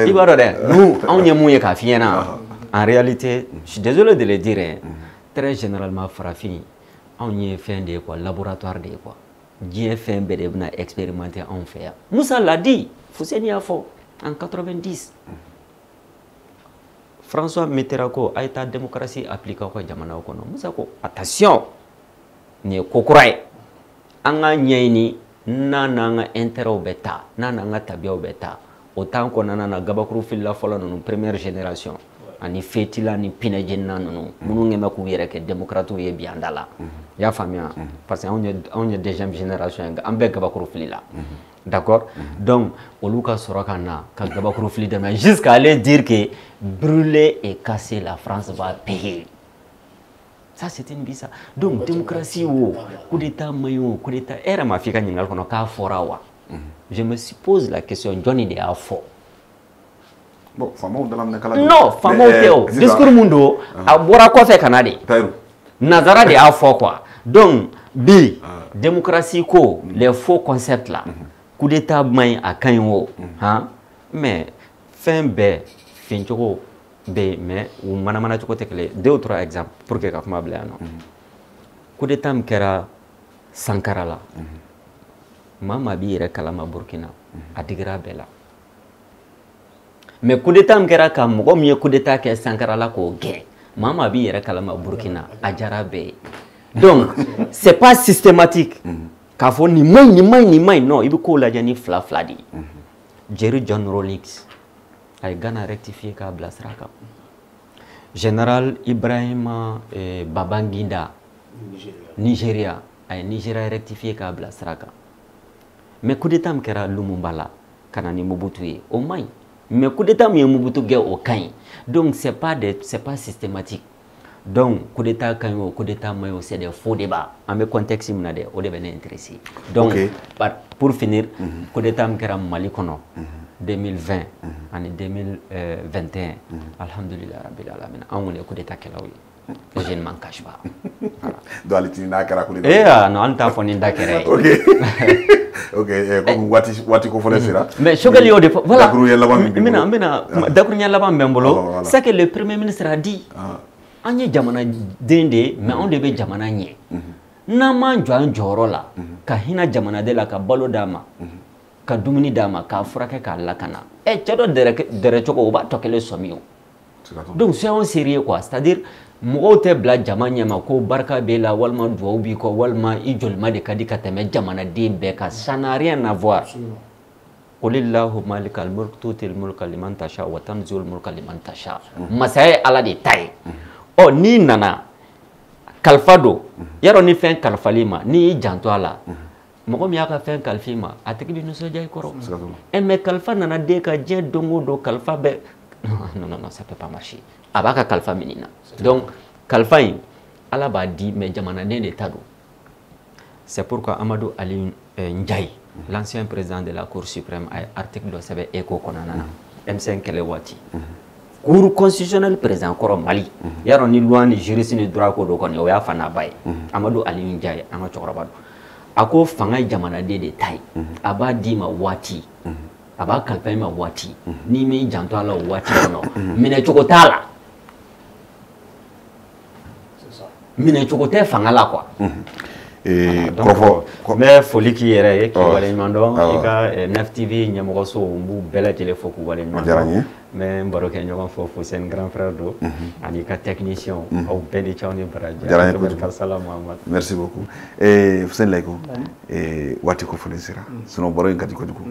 il va nous on y mouye ka fiena en réalité je suis désolé de le dire très généralement farafin on y fait des quoi laboratoire des quoi Dieu fait un bébé na expérimenter en fait Moussa l'a dit Fouseni a fait en 90 François Mitterrand a été démocratie appliquée au jamana ko no Moussa ko attention ni kokurai anga nyaini nana intérêt beta nana tabia beta autant qu'on a na gabakuru filla folo no première génération ani fetila ni pinajenna no munu ngema ku yere ke démocrate ye biandala ya famia parce que on est deuxième génération ambe gabakuru filla d'accord donc oluka sorakana ka gabakuru filla mais jusqu'à aller dire que brûler et casser la France va payer. Ça, c'est une bizarre. Donc, démocratie, coup d'État, maillot, coup d'État, era ma fille, je me pose la question, Johnny de Afo. Bon, famo dalam nakala. Non, famo teo. Discours mundo, a bora quoi fait Canada. Nazara de Afo quoi. Donc, B, démocratie, les faux concepts là. Coup d'État, maillot, à Kanyo. Mais, fin B. Finchoko be mais ou manamana choko tekle 2 ou 3 exemples pour que kafma blano coup d'état mkera Sankara la mama bi re kalama Burkina adigra bela mais coup d'état mkera kam mo mieux coup d'état que Sankara la ko ge mama bi re kalama Burkina ajara be donc c'est pas systématique kafo ni mai non ibi ko la jani fla di Jerry John Rawlings ay Ghana rectifié ka blasraka général Ibrahima Babangida Nigeria ay Nigeria rectifié ka blasraka mais coup d'état mkera Lumumba kanani Mobutu au mai mais coup d'état mi Mobutu ge au kain donc c'est pas systématique donc coup d'état kan yo coup d'état mayo c'est des faux débats en me contexte imnade au début intéressé donc pour finir coup d'état mkera Mali kono 2020 en 2021 alhamdulillah rabbil alamin on est coup d'état kelawi je ne m'en cache pas voilà donc na kara coup d'état non on t'a foni ndakere OK comme wati ko fole sera mais chogali au voilà mina dakru nya laban bembolo c'est que le premier ministre a dit anye jamana dende mais on devait jamana nye na manjo an joro la ka hina jamana de la ka balo dama ka dumuni dama ka furake ka lakana cedo dere choko ba tokele somio donc c'est un sérieux quoi c'est-à-dire mo te bla jamanya ma ko barka bela walma duwa bi ko walma ijolma de kadi ka teme jamana de be ka ça n'a rien à voir qulillahu malikal mulk tutil mulka liman tasha wa tanzul mulka liman tasha masay ala de tay o ni nana kalfado yaro ni fen kalfalima ni janto ala moko mi aka fen kalfima atiki bi no so jay koro mais kalfa nana de ka je dongo do kalfa be non ça peut pas marcher abaka kalfa menina donc kalfa ala ba di mais jamana de tado c'est pourquoi Amadou Ali Ndiaye l'ancien président de la Cour suprême a article do sabe eko konana M5 kelewati Cour constitutionnelle président koro Mali yaro ni loi ni juriste ni droit ko do kon yo ya fana bay Amadou Ali Ndiaye anga chokroba a ko fanga jamanaden de ta ye a b'a d'i ma waati a b'a kalifa i ma waati n'i m'i janto a la o waati kɔnɔ minɛcogo t'a la minɛcogo tɛ fanga la quoi. N bɛ foli k'i yɛrɛ ye k'i waleɲuman dɔn i ka NEF TV ɲɛmɔgɔso n b'u bɛɛ lajɛlen fo k'u waleɲuman dɔn n bɛ n baro kɛ ɲɔgɔn fɔ Fuseni grand frère don ani ka technicien aw bɛɛ ni cɛw ni baraji Karsala Mahamad. Merci beaucoup. Fuseni Layiko waati kofɔlen sera sinon baro in ka di kojugu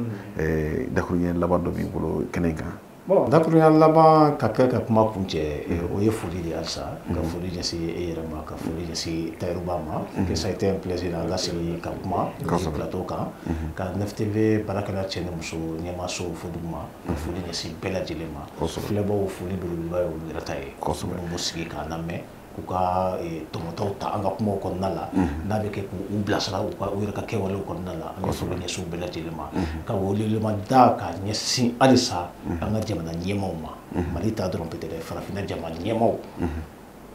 dakuruɲɛ laban dɔ b'i bolo kɛnɛ in kan. Bon dakuruɲɛ laban ka kɛ ka kuma kuncɛ o ye foli de ye halisa ka foli ɲɛsin e yɛrɛ ma ka foli ɲɛsin Tayiruba ma que ça a été un plaisir an ka sigi ka kuma plateau kan ka NEF TV baarakɛla cɛ ni muso ɲɛmaaso fo duguma ka foli ɲɛsin bɛɛ lajɛlen ma filɛbaw foli belebeleba ye olu yɛrɛ ta ye minnu b'u sigi k'a lamɛn k'u ka tɔmɔtaw ta an ka kumaw kɔnɔna la n'a bɛ kɛ k'u bilasira u yɛrɛ ka kɛwalew kɔnɔna la an bɛ foli ɲɛsin bɛɛ lajɛlen ma ka welemada ka ɲɛsin halisa an ka jamana ɲɛmaaw ma Mali ta dɔrɔn peut-être farafinna jamana ɲɛmaaw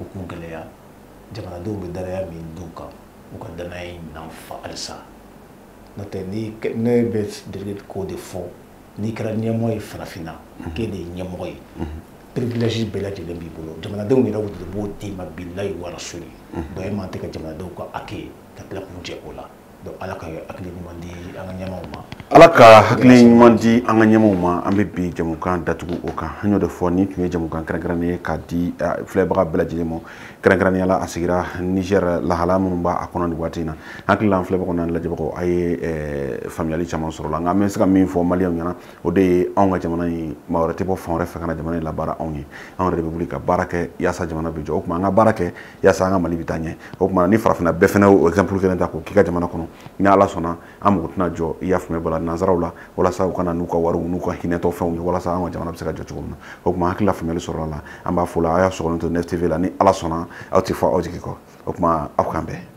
u k'u gɛlɛya jamanadenw bɛ danaya min d'u kan u ka danaya in minɛn fa halisa n'o tɛ ne bɛ deli k'o de fɔ n'i kɛra ɲɛmɔgɔ ye farafinna k'e de ye ɲɛmɔgɔ ye privilège bɛɛ lajɛlen b'i bolo jamanadenw yɛrɛ de b'o d'i ma bilayi wa rasuli donc e man tɛ ka jamanadenw ka hakɛ ka tila k'u jɛ o la donc ala ka hakili ɲuman di an ka ɲɛmaaw ma ala ka hakili ɲuman di an ka ɲɛmaaw ma an bɛ bi jamukan datugu o kan an y'o de fɔ ni tun ye jamukan kɛrɛnkɛrɛnnen ye k'a di filɛbaga bɛɛ lajɛlen ma kɛrɛnkɛrɛnnenya la a sigira Niger lahala minnu b'a kɔnɔ nin waati in na hakili la an filɛbagaw n'an lajɛbagaw a ye faamuyali caman sɔrɔ la nka an bɛ se ka min fɔ maliyɛnw ɲɛna o de ye anw ka jamana in maa wɛrɛ tɛ bɔ fan wɛrɛ fɛ ka na jamana in labaara anw ye anw yɛrɛ de bɛ wuli ka baara kɛ yaasa jamana bɛ jɔ o tuma an ka baara kɛ yaasa an ka Mali bɛ taa ɲɛ o tuma ni farafinna bɛɛ fana o exemple kelen ta k'o k'i ka jamana kɔnɔ ni ala sɔnna an mago tɛna jɔ i y'a faamuya bala nanzaraw la walasa u kana n'u ka wariw n'u ka hinɛtɔ fɛnw ye walasa an ka jamana bɛ se ka jɔ cogo min na o tuma hakili la faamuyali sɔrɔla la an b'a fɔ la a y'a sɔgɔlen to NEF TV la ni ala sɔnna aw tɛ fɔ aw jigi kɔ o tuma aw k'an bɛn